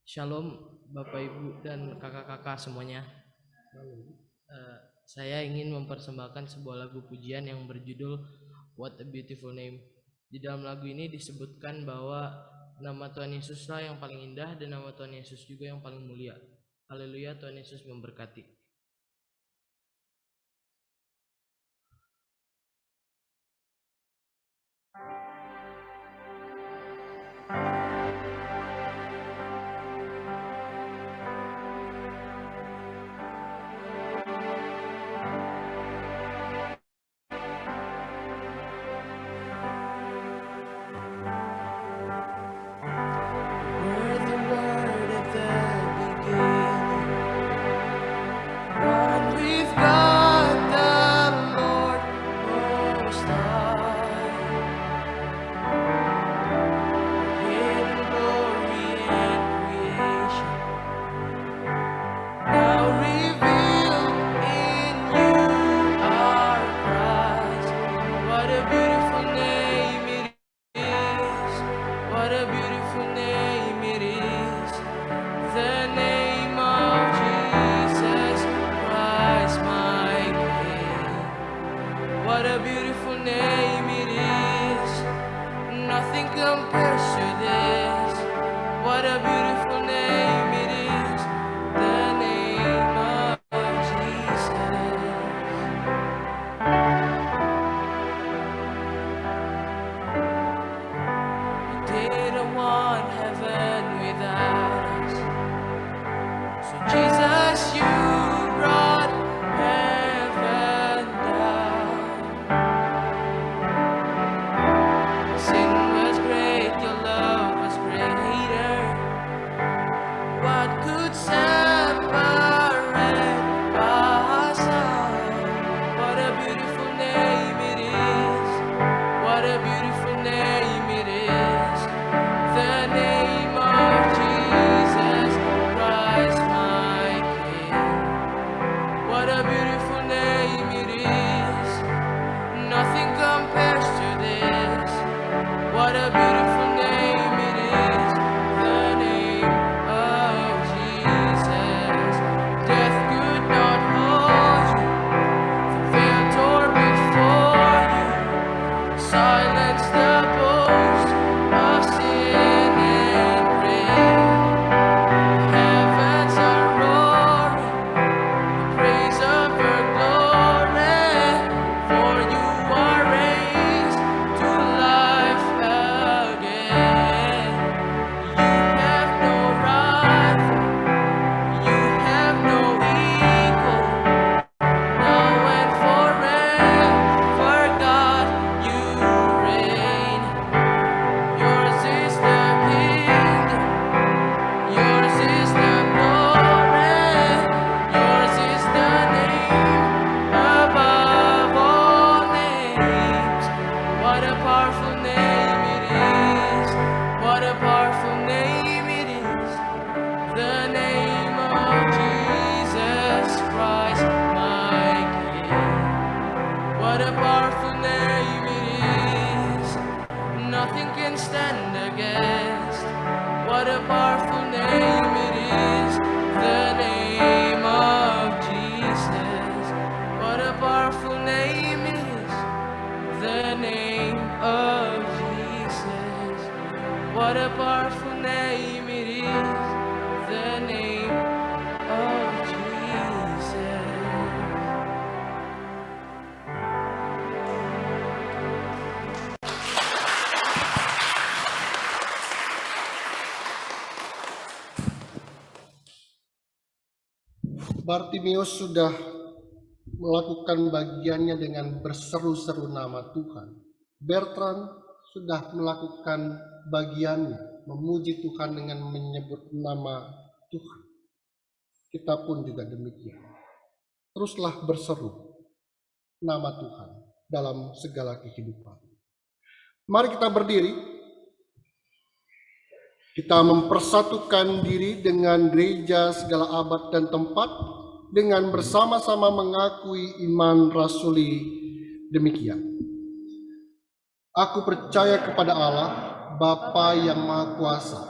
S8: Shalom Bapak Ibu dan kakak-kakak semuanya. Saya ingin mempersembahkan sebuah lagu pujian yang berjudul What a Beautiful Name. Di dalam lagu ini disebutkan bahwa nama Tuhan Yesuslah yang paling indah dan nama Tuhan Yesus juga yang paling mulia. Haleluya, Tuhan Yesus memberkati.
S3: Bartimius sudah melakukan bagiannya dengan berseru-seru nama Tuhan. Bertrand sudah melakukan bagiannya, memuji Tuhan dengan menyebut nama Tuhan. Kita pun juga demikian. Teruslah berseru nama Tuhan dalam segala kehidupan. Mari kita berdiri. Kita mempersatukan diri dengan gereja segala abad dan tempat dengan bersama-sama mengakui iman rasuli demikian. Aku percaya kepada Allah, Bapa yang Maha Kuasa,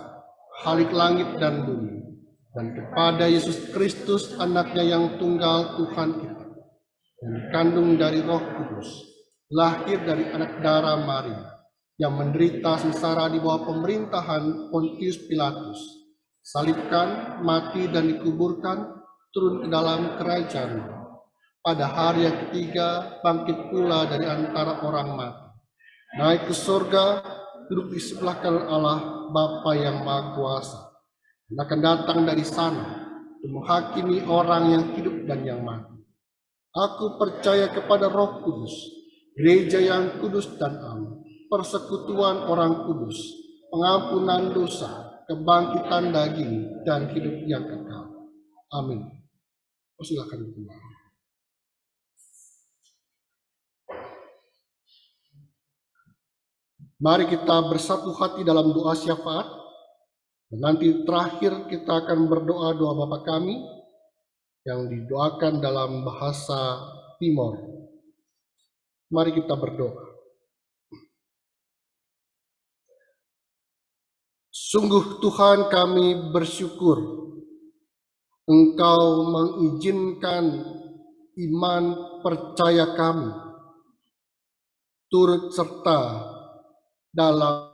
S3: Khalik langit dan bumi, dan kepada Yesus Kristus, anaknya yang tunggal Tuhan kita, yang dikandung dari Roh Kudus, lahir dari anak darah Maria, yang menderita sengsara di bawah pemerintahan Pontius Pilatus, salibkan, mati dan dikuburkan, turun ke dalam kerajaan. Pada hari yang ketiga bangkit pula dari antara orang mati, naik ke surga, duduk di sebelah kanan Allah Bapa yang Maha Kuasa, dan akan datang dari sana untuk menghakimi orang yang hidup dan yang mati. Aku percaya kepada Roh Kudus, gereja yang kudus dan am, persekutuan orang kudus, pengampunan dosa, kebangkitan daging, dan hidup yang kekal. Amin. Silakan kembali. Mari kita bersatu hati dalam doa syafaat. Dan nanti terakhir kita akan berdoa doa Bapa kami yang didoakan dalam bahasa Timor. Mari kita berdoa. Sungguh Tuhan, kami bersyukur Engkau mengizinkan iman percaya kami turut serta dalam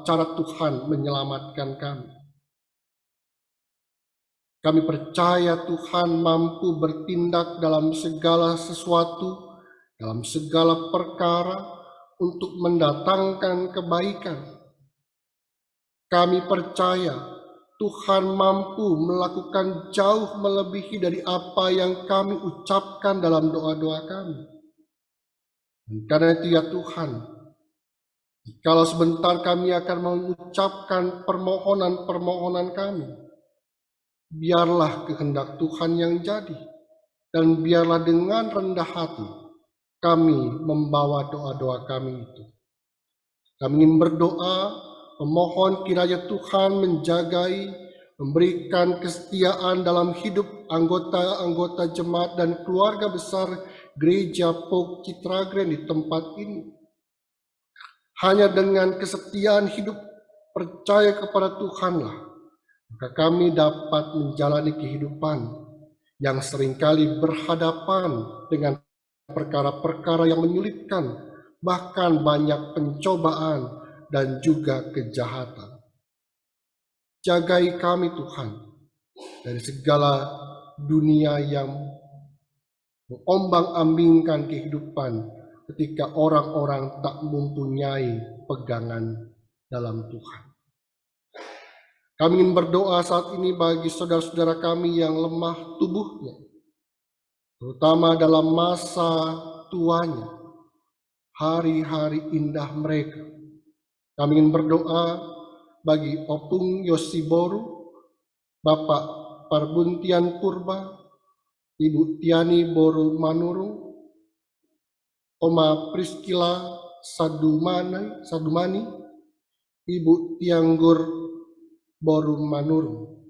S3: cara Tuhan menyelamatkan kami. Kami percaya Tuhan mampu bertindak dalam segala sesuatu, dalam segala perkara untuk mendatangkan kebaikan. Kami percaya Tuhan mampu melakukan jauh melebihi dari apa yang kami ucapkan dalam doa-doa kami. Dan karena itu ya Tuhan, kalau sebentar kami akan mengucapkan permohonan-permohonan kami, biarlah kehendak Tuhan yang jadi, dan biarlah dengan rendah hati kami membawa doa-doa kami itu. Kami ingin berdoa, memohon kiranya Tuhan menjagai, memberikan kesetiaan dalam hidup anggota-anggota jemaat dan keluarga besar Gereja Pok Citragren di tempat ini. Hanya dengan kesetiaan hidup percaya kepada Tuhanlah, maka kami dapat menjalani kehidupan yang seringkali berhadapan dengan perkara-perkara yang menyulitkan, bahkan banyak pencobaan dan juga kejahatan. Jagai kami Tuhan dari segala dunia yang mengombang-ambingkan kehidupan ketika orang-orang tak mempunyai pegangan dalam Tuhan. Kami ingin berdoa saat ini bagi saudara-saudara kami yang lemah tubuhnya, terutama dalam masa tuanya, hari-hari indah mereka. Kami ingin berdoa bagi Opung Yosiboru, Bapak Parbuntian Purba, Ibu Tiani Boru Manurung, Oma Priscila Sadumani, Ibu Tianggur Boru Manurung.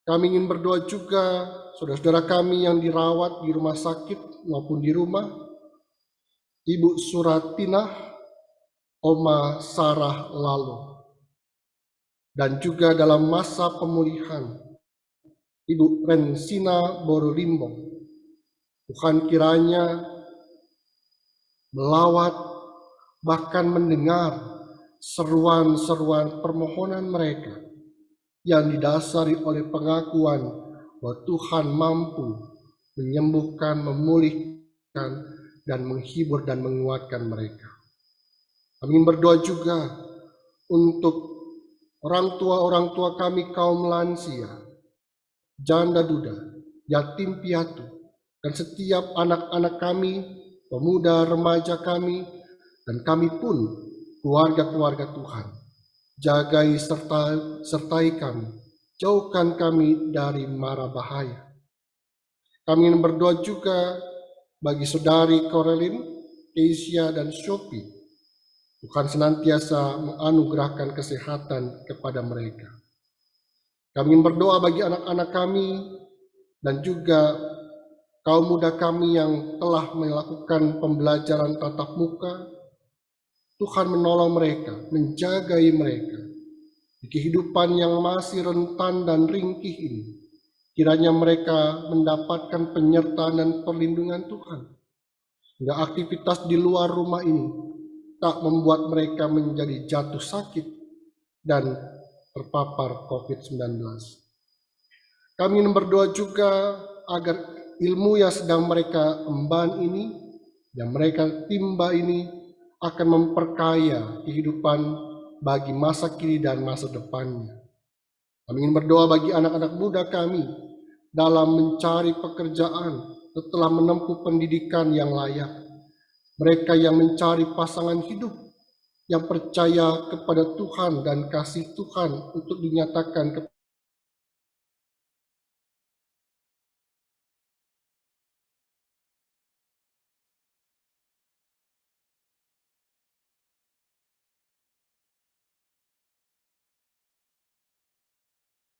S3: Kami ingin berdoa juga saudara-saudara kami yang dirawat di rumah sakit maupun di rumah, Ibu Suratinah, Oma Sarah Lalo, dan juga dalam masa pemulihan, Ibu Rensina Boru Limbong. Tuhan kiranya melawat, bahkan mendengar seruan-seruan permohonan mereka yang didasari oleh pengakuan bahwa Tuhan mampu menyembuhkan, memulihkan, dan menghibur dan menguatkan mereka. Kami ingin berdoa juga untuk orang tua kami kaum lansia, janda duda, yatim piatu, dan setiap anak-anak kami, pemuda remaja kami, dan kami pun keluarga-keluarga Tuhan. Jagai sertai kami, jauhkan kami dari mara bahaya. Kami ingin berdoa juga bagi saudari Corelin, Keisha, dan Sophie. Tuhan senantiasa menganugerahkan kesehatan kepada mereka. Kami ingin berdoa bagi anak-anak kami dan juga kaum muda kami yang telah melakukan pembelajaran tatap muka. Tuhan menolong mereka, menjagai mereka, Di kehidupan yang masih rentan dan ringkih ini, kiranya mereka mendapatkan penyertaan dan perlindungan Tuhan. Hingga aktivitas di luar rumah ini tak membuat mereka menjadi jatuh sakit dan terpapar COVID-19. Kami ingin berdoa juga agar ilmu yang sedang mereka emban ini, yang mereka timba ini, akan memperkaya kehidupan bagi masa kini dan masa depannya. Kami ingin berdoa bagi anak-anak muda kami dalam mencari pekerjaan setelah menempuh pendidikan yang layak. Mereka yang mencari pasangan hidup, yang percaya kepada Tuhan dan kasih Tuhan untuk dinyatakan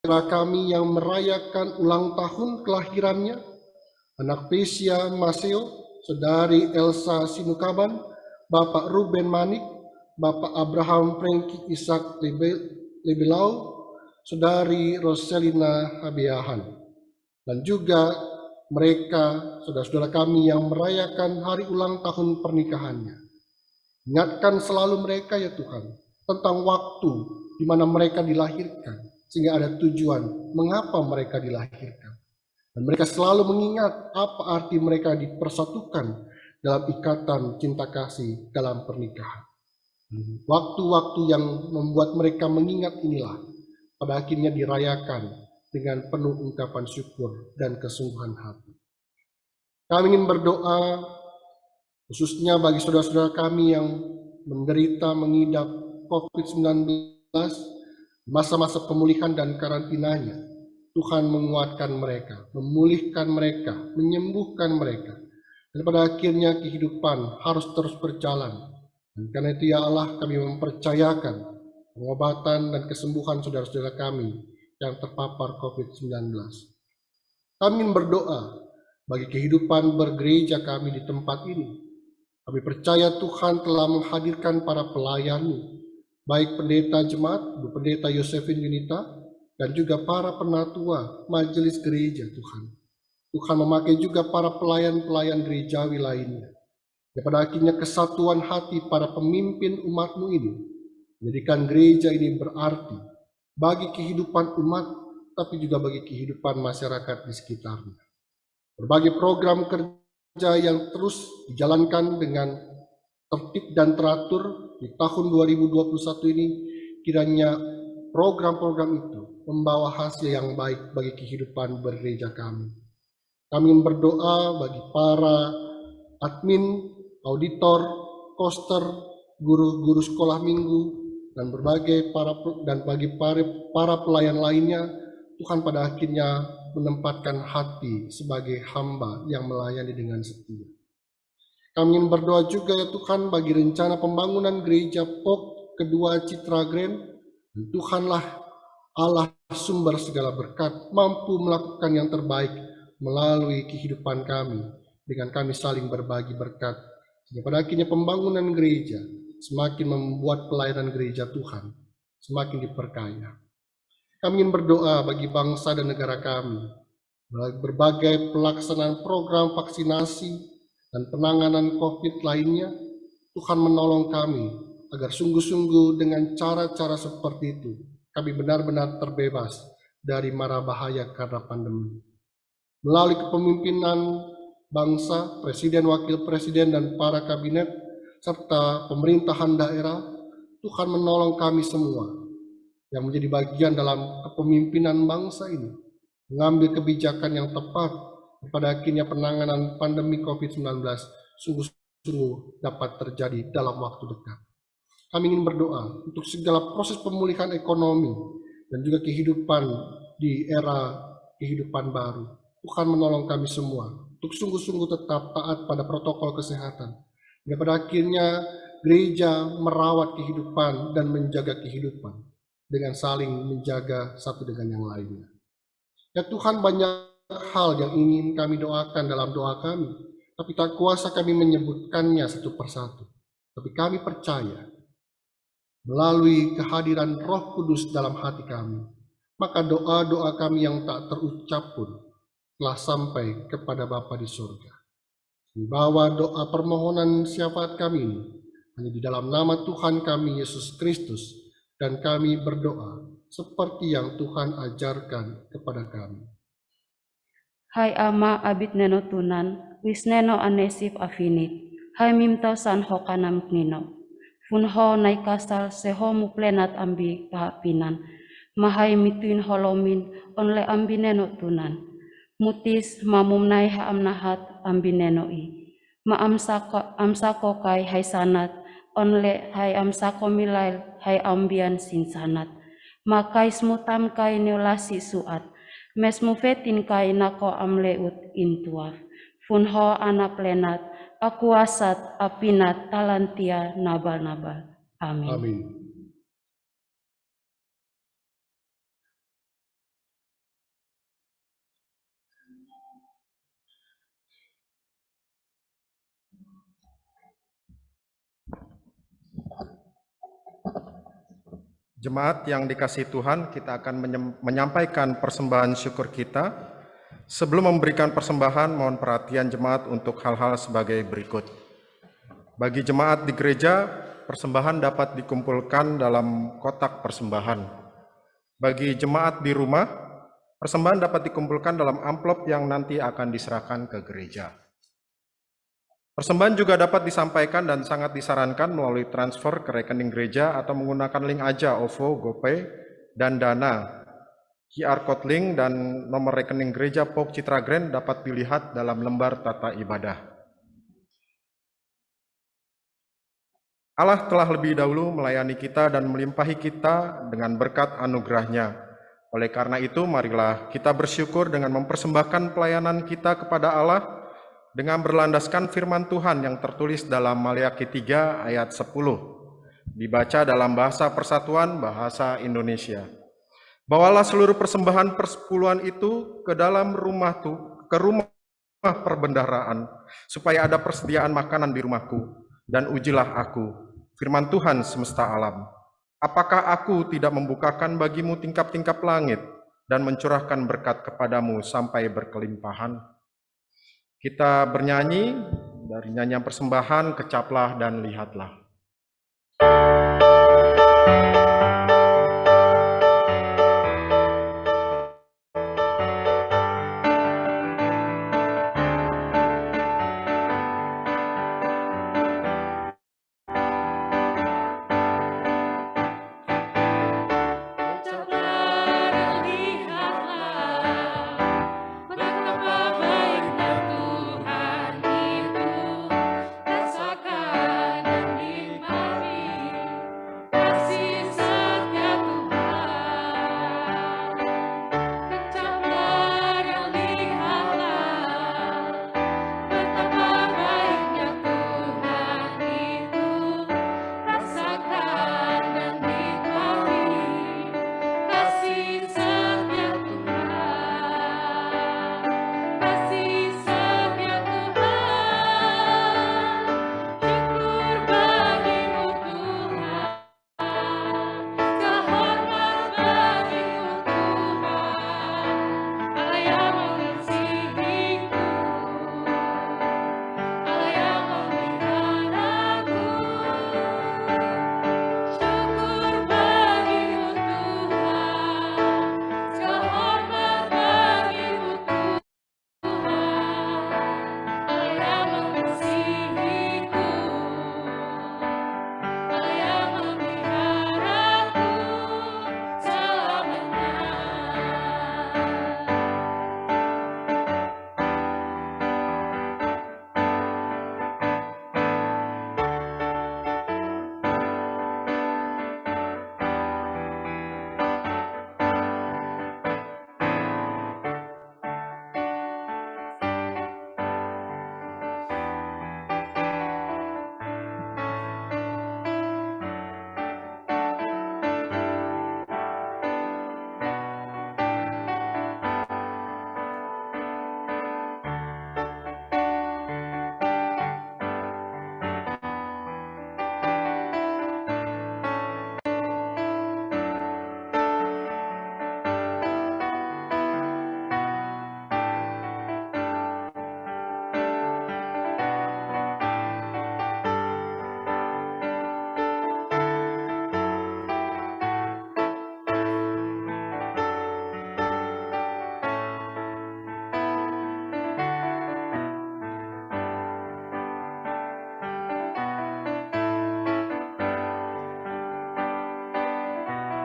S3: kami yang merayakan ulang tahun kelahirannya, anak Pesia Maseo, saudari Elsa Sinukaban, Bapak Ruben Manik, Bapak Abraham Franky Ishak Lebelau, saudari Roselina Habiahan, dan juga mereka, saudara-saudara kami yang merayakan hari ulang tahun pernikahannya. Ingatkan selalu mereka ya Tuhan, tentang waktu di mana mereka dilahirkan, sehingga ada tujuan mengapa mereka dilahirkan. Dan mereka selalu mengingat apa arti mereka dipersatukan dalam ikatan cinta kasih dalam pernikahan. Waktu-waktu yang membuat mereka mengingat inilah pada akhirnya dirayakan dengan penuh ungkapan syukur dan kesungguhan hati. Kami ingin berdoa khususnya bagi saudara-saudara kami yang menderita mengidap COVID-19, masa-masa pemulihan dan karantinanya, Tuhan menguatkan mereka, memulihkan mereka, menyembuhkan mereka. Dan pada akhirnya kehidupan harus terus berjalan. Dan karena itu ya Allah, kami mempercayakan pengobatan dan kesembuhan saudara-saudara kami yang terpapar COVID-19. Kami ingin berdoa bagi kehidupan bergereja kami di tempat ini. Kami percaya Tuhan telah menghadirkan para pelayan, baik pendeta jemaat, Bu Pendeta Yosefin Yunita, dan juga para penatua majelis gereja Tuhan. Tuhan memakai juga para pelayan-pelayan gerejawi lainnya. Dan pada akhirnya kesatuan hati para pemimpin umat-Mu ini menjadikan gereja ini berarti bagi kehidupan umat, tapi juga bagi kehidupan masyarakat di sekitarnya. Berbagai program kerja yang terus dijalankan dengan tertib dan teratur di tahun 2021 ini, kiranya program-program itu membawa hasil yang baik bagi kehidupan bergereja kami. Kami ingin berdoa bagi para admin, auditor, koster, guru-guru sekolah minggu, dan bagi para pelayan lainnya. Tuhan pada akhirnya menempatkan hati sebagai hamba yang melayani dengan setia. Kami ingin berdoa juga ya Tuhan bagi rencana pembangunan gereja POK kedua Citra Grand. Tuhanlah Allah sumber segala berkat, mampu melakukan yang terbaik melalui kehidupan kami, dengan kami saling berbagi berkat. Sehingga pada akhirnya pembangunan gereja semakin membuat pelayanan gereja Tuhan semakin diperkaya. Kami ingin berdoa bagi bangsa dan negara kami, berbagai pelaksanaan program vaksinasi dan penanganan COVID lainnya. Tuhan menolong kami agar sungguh-sungguh dengan cara-cara seperti itu kami benar-benar terbebas dari mara bahaya karena pandemi. Melalui kepemimpinan bangsa, presiden, wakil presiden, dan para kabinet, serta pemerintahan daerah, Tuhan menolong kami semua yang menjadi bagian dalam kepemimpinan bangsa ini, mengambil kebijakan yang tepat pada akhirnya penanganan pandemi COVID-19 sungguh-sungguh dapat terjadi dalam waktu dekat. Kami ingin berdoa untuk segala proses pemulihan ekonomi dan juga kehidupan di era kehidupan baru. Tuhan menolong kami semua untuk sungguh-sungguh tetap taat pada protokol kesehatan. Dan pada akhirnya gereja merawat kehidupan dan menjaga kehidupan dengan saling menjaga satu dengan yang lainnya. Ya Tuhan, banyak hal yang ingin kami doakan dalam doa kami, tapi tak kuasa kami menyebutkannya satu persatu. Tapi kami percaya melalui kehadiran Roh Kudus dalam hati kami, maka doa-doa kami yang tak terucap pun telah sampai kepada Bapa di surga. Membawa doa permohonan syafaat kami ini hanya di dalam nama Tuhan kami Yesus Kristus, dan kami berdoa seperti yang Tuhan ajarkan kepada kami.
S9: Hai ama abit neno tunan, wis neno anesif afinit, hai mimta san ho kanam knino. Fun ho nai kasal seho muplenat ambi kahapinan, mahai mituin holomin onle ambi neno tunan. Mutis mamum nai ha amnahat ambi neno i. Ma amsako kai hai sanat, onle hai amsako milail hai ambian sin sanat. Ma kai smutam kai neolasi suat, mes mufetin kai nako amleut intuaf. Fun ho anaplenat, aku asat apinat talantia nabal-nabal. Amin.
S3: Amin.
S1: Jemaat yang dikasihi Tuhan, kita akan menyampaikan persembahan syukur kita. Sebelum memberikan persembahan, mohon perhatian jemaat untuk hal-hal sebagai berikut. Bagi jemaat di gereja, persembahan dapat dikumpulkan dalam kotak persembahan. Bagi jemaat di rumah, persembahan dapat dikumpulkan dalam amplop yang nanti akan diserahkan ke gereja. Persembahan juga dapat disampaikan dan sangat disarankan melalui transfer ke rekening gereja atau menggunakan link aja OVO, GoPay, dan Dana. QR code link dan nomor rekening gereja POK Citra Grand dapat dilihat dalam lembar tata ibadah. Allah telah lebih dahulu melayani kita dan melimpahi kita dengan berkat anugerah-Nya. Oleh karena itu, marilah kita bersyukur dengan mempersembahkan pelayanan kita kepada Allah dengan berlandaskan firman Tuhan yang tertulis dalam Maliaki 3 ayat 10, dibaca dalam bahasa Persatuan Bahasa Indonesia. Bawalah seluruh persembahan persepuluhan itu ke dalam rumah perbendaharaan, supaya ada persediaan makanan di rumahku, dan ujilah aku, firman Tuhan semesta alam. Apakah aku tidak membukakan bagimu tingkap-tingkap langit, dan mencurahkan berkat kepadamu sampai berkelimpahan? Kita bernyanyi dari nyanyian persembahan, Kecaplah dan Lihatlah.
S2: Betapa baiknya Tuhan itu, rasakan dan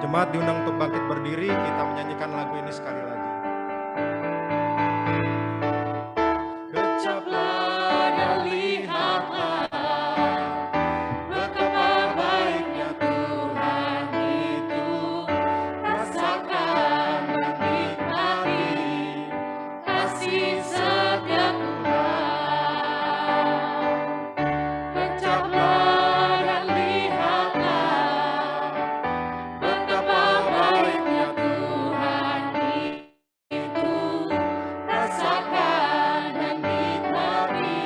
S1: Jemaat diundang untuk bangkit berdiri, kita menyanyikan lagu ini sekali lagi.
S2: Kecaplah dan lihatlah betapa baiknya Tuhan itu. Rasakan dan nikmati kasih setia Tuhan. Kecaplah dan lihatlah betapa baiknya Tuhan itu. Rasakan dan nikmati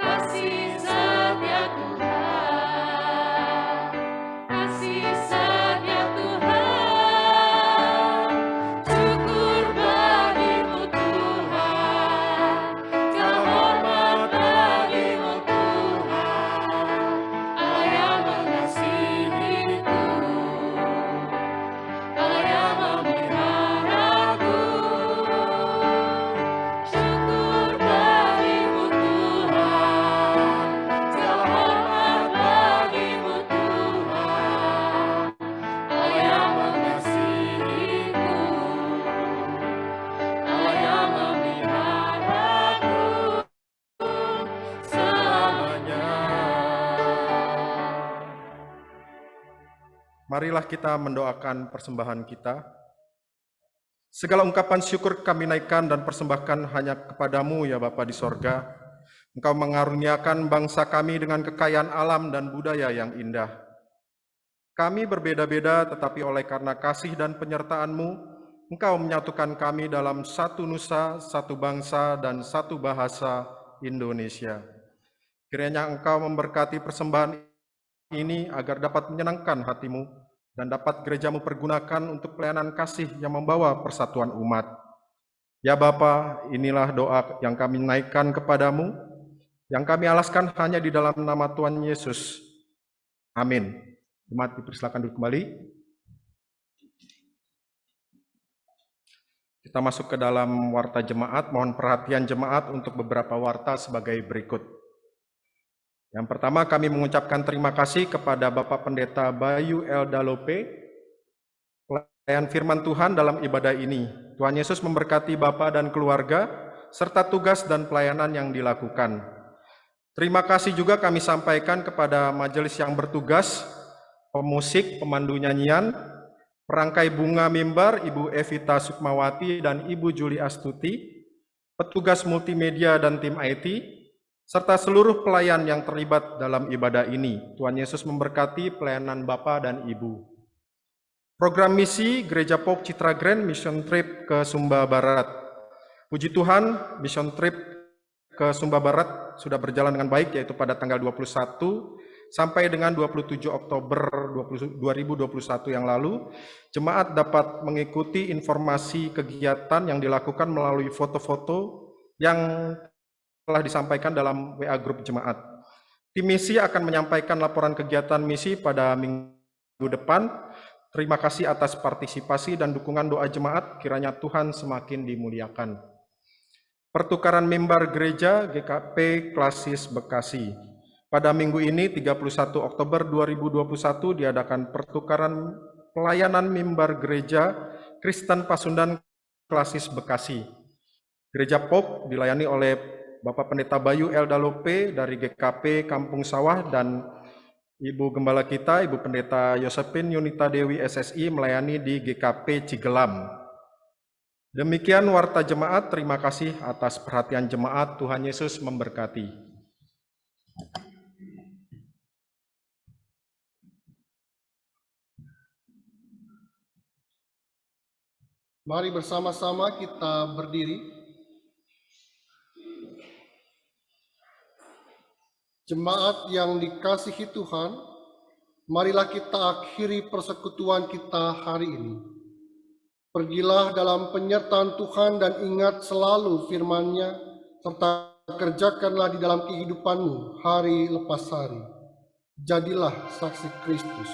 S2: kasih setia Tuhan. Kasih setia Tuhan. Syukur bagimu Tuhan. Segala hormat bagimu Tuhan. Allah yang mengasihiku. Allah yang memeliharaku. Syukur bagimu Tuhan. Segala hormat bagimu Tuhan. Allah yang mengasihiku. Allah yang memeliharaku selamanya.
S1: Marilah kita mendoakan persembahan kita. Segala ungkapan syukur kami naikkan dan persembahkan hanya kepadamu ya Bapa di sorga. Engkau mengaruniakan bangsa kami dengan kekayaan alam dan budaya yang indah. Kami berbeda-beda tetapi oleh karena kasih dan penyertaan-Mu, Engkau menyatukan kami dalam satu nusa, satu bangsa, dan satu bahasa Indonesia. Kiranya Engkau memberkati persembahan ini agar dapat menyenangkan hati-Mu dan dapat gereja-Mu pergunakan untuk pelayanan kasih yang membawa persatuan umat. Ya Bapa, inilah doa yang kami naikkan kepadamu, yang kami alaskan hanya di dalam nama Tuhan Yesus. Amin. Jemaat dipersilakan duduk kembali. Kita masuk ke dalam warta jemaat. Mohon perhatian jemaat untuk beberapa warta sebagai berikut. Yang pertama, kami mengucapkan terima kasih kepada Bapak Pendeta Bayu L. Dalope, pelayan firman Tuhan dalam ibadah ini. Tuhan Yesus memberkati Bapak dan keluarga, serta tugas dan pelayanan yang dilakukan. Terima kasih juga kami sampaikan kepada majelis yang bertugas, pemusik, pemandu nyanyian, perangkai bunga mimbar, Ibu Evita Sukmawati dan Ibu Juli Astuti, petugas multimedia dan tim IT, serta seluruh pelayan yang terlibat dalam ibadah ini. Tuhan Yesus memberkati pelayanan Bapak dan Ibu. Program misi Gereja POK Citra Grand Mission Trip ke Sumba Barat. Puji Tuhan, mission trip ke Sumba Barat sudah berjalan dengan baik, yaitu pada tanggal 21 sampai dengan 27 Oktober 2021 yang lalu. Jemaat dapat mengikuti informasi kegiatan yang dilakukan melalui foto-foto yang telah disampaikan dalam WA grup jemaat. Tim misi akan menyampaikan laporan kegiatan misi pada minggu depan. Terima kasih atas partisipasi dan dukungan doa jemaat, kiranya Tuhan semakin dimuliakan. Pertukaran mimbar gereja GKP Klasis Bekasi. Pada minggu ini 31 Oktober 2021 diadakan pertukaran pelayanan mimbar gereja Kristen Pasundan Klasis Bekasi. Gereja POK dilayani oleh Bapak Pendeta Bayu L. Dalope dari GKP Kampung Sawah dan Ibu Gembala kita, Ibu Pendeta Yosepin Yunita Dewi SSI melayani di GKP Cigelam. Demikian warta jemaat, terima kasih atas perhatian jemaat, Tuhan Yesus memberkati.
S3: Mari bersama-sama kita berdiri. Jemaat yang dikasihi Tuhan, marilah kita akhiri persekutuan kita hari ini. Pergilah dalam penyertaan Tuhan dan ingat selalu firman-Nya, serta kerjakanlah di dalam kehidupanmu hari lepas hari. Jadilah saksi Kristus.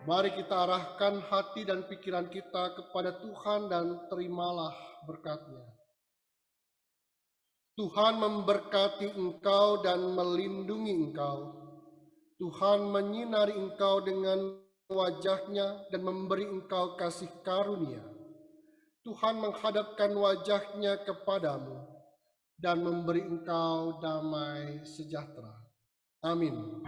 S3: Mari kita arahkan hati dan pikiran kita kepada Tuhan dan terimalah berkat-Nya. Tuhan memberkati engkau dan melindungi engkau. Tuhan menyinari engkau dengan wajah-Nya dan memberi engkau kasih karunia. Tuhan menghadapkan wajah-Nya kepadamu dan memberi engkau damai sejahtera. Amin.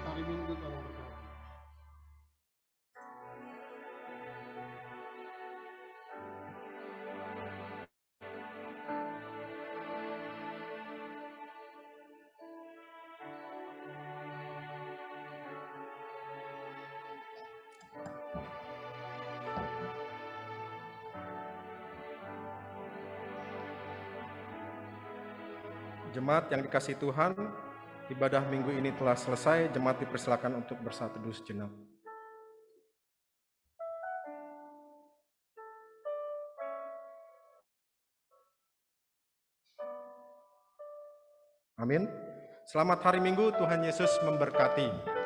S3: Hari Minggu tolong berdoa.
S1: Jemaat yang dikasihi Tuhan, ibadah minggu ini telah selesai. Jemaat dipersilakan untuk bersatu dulu sejenak. Amin. Selamat hari Minggu, Tuhan Yesus memberkati.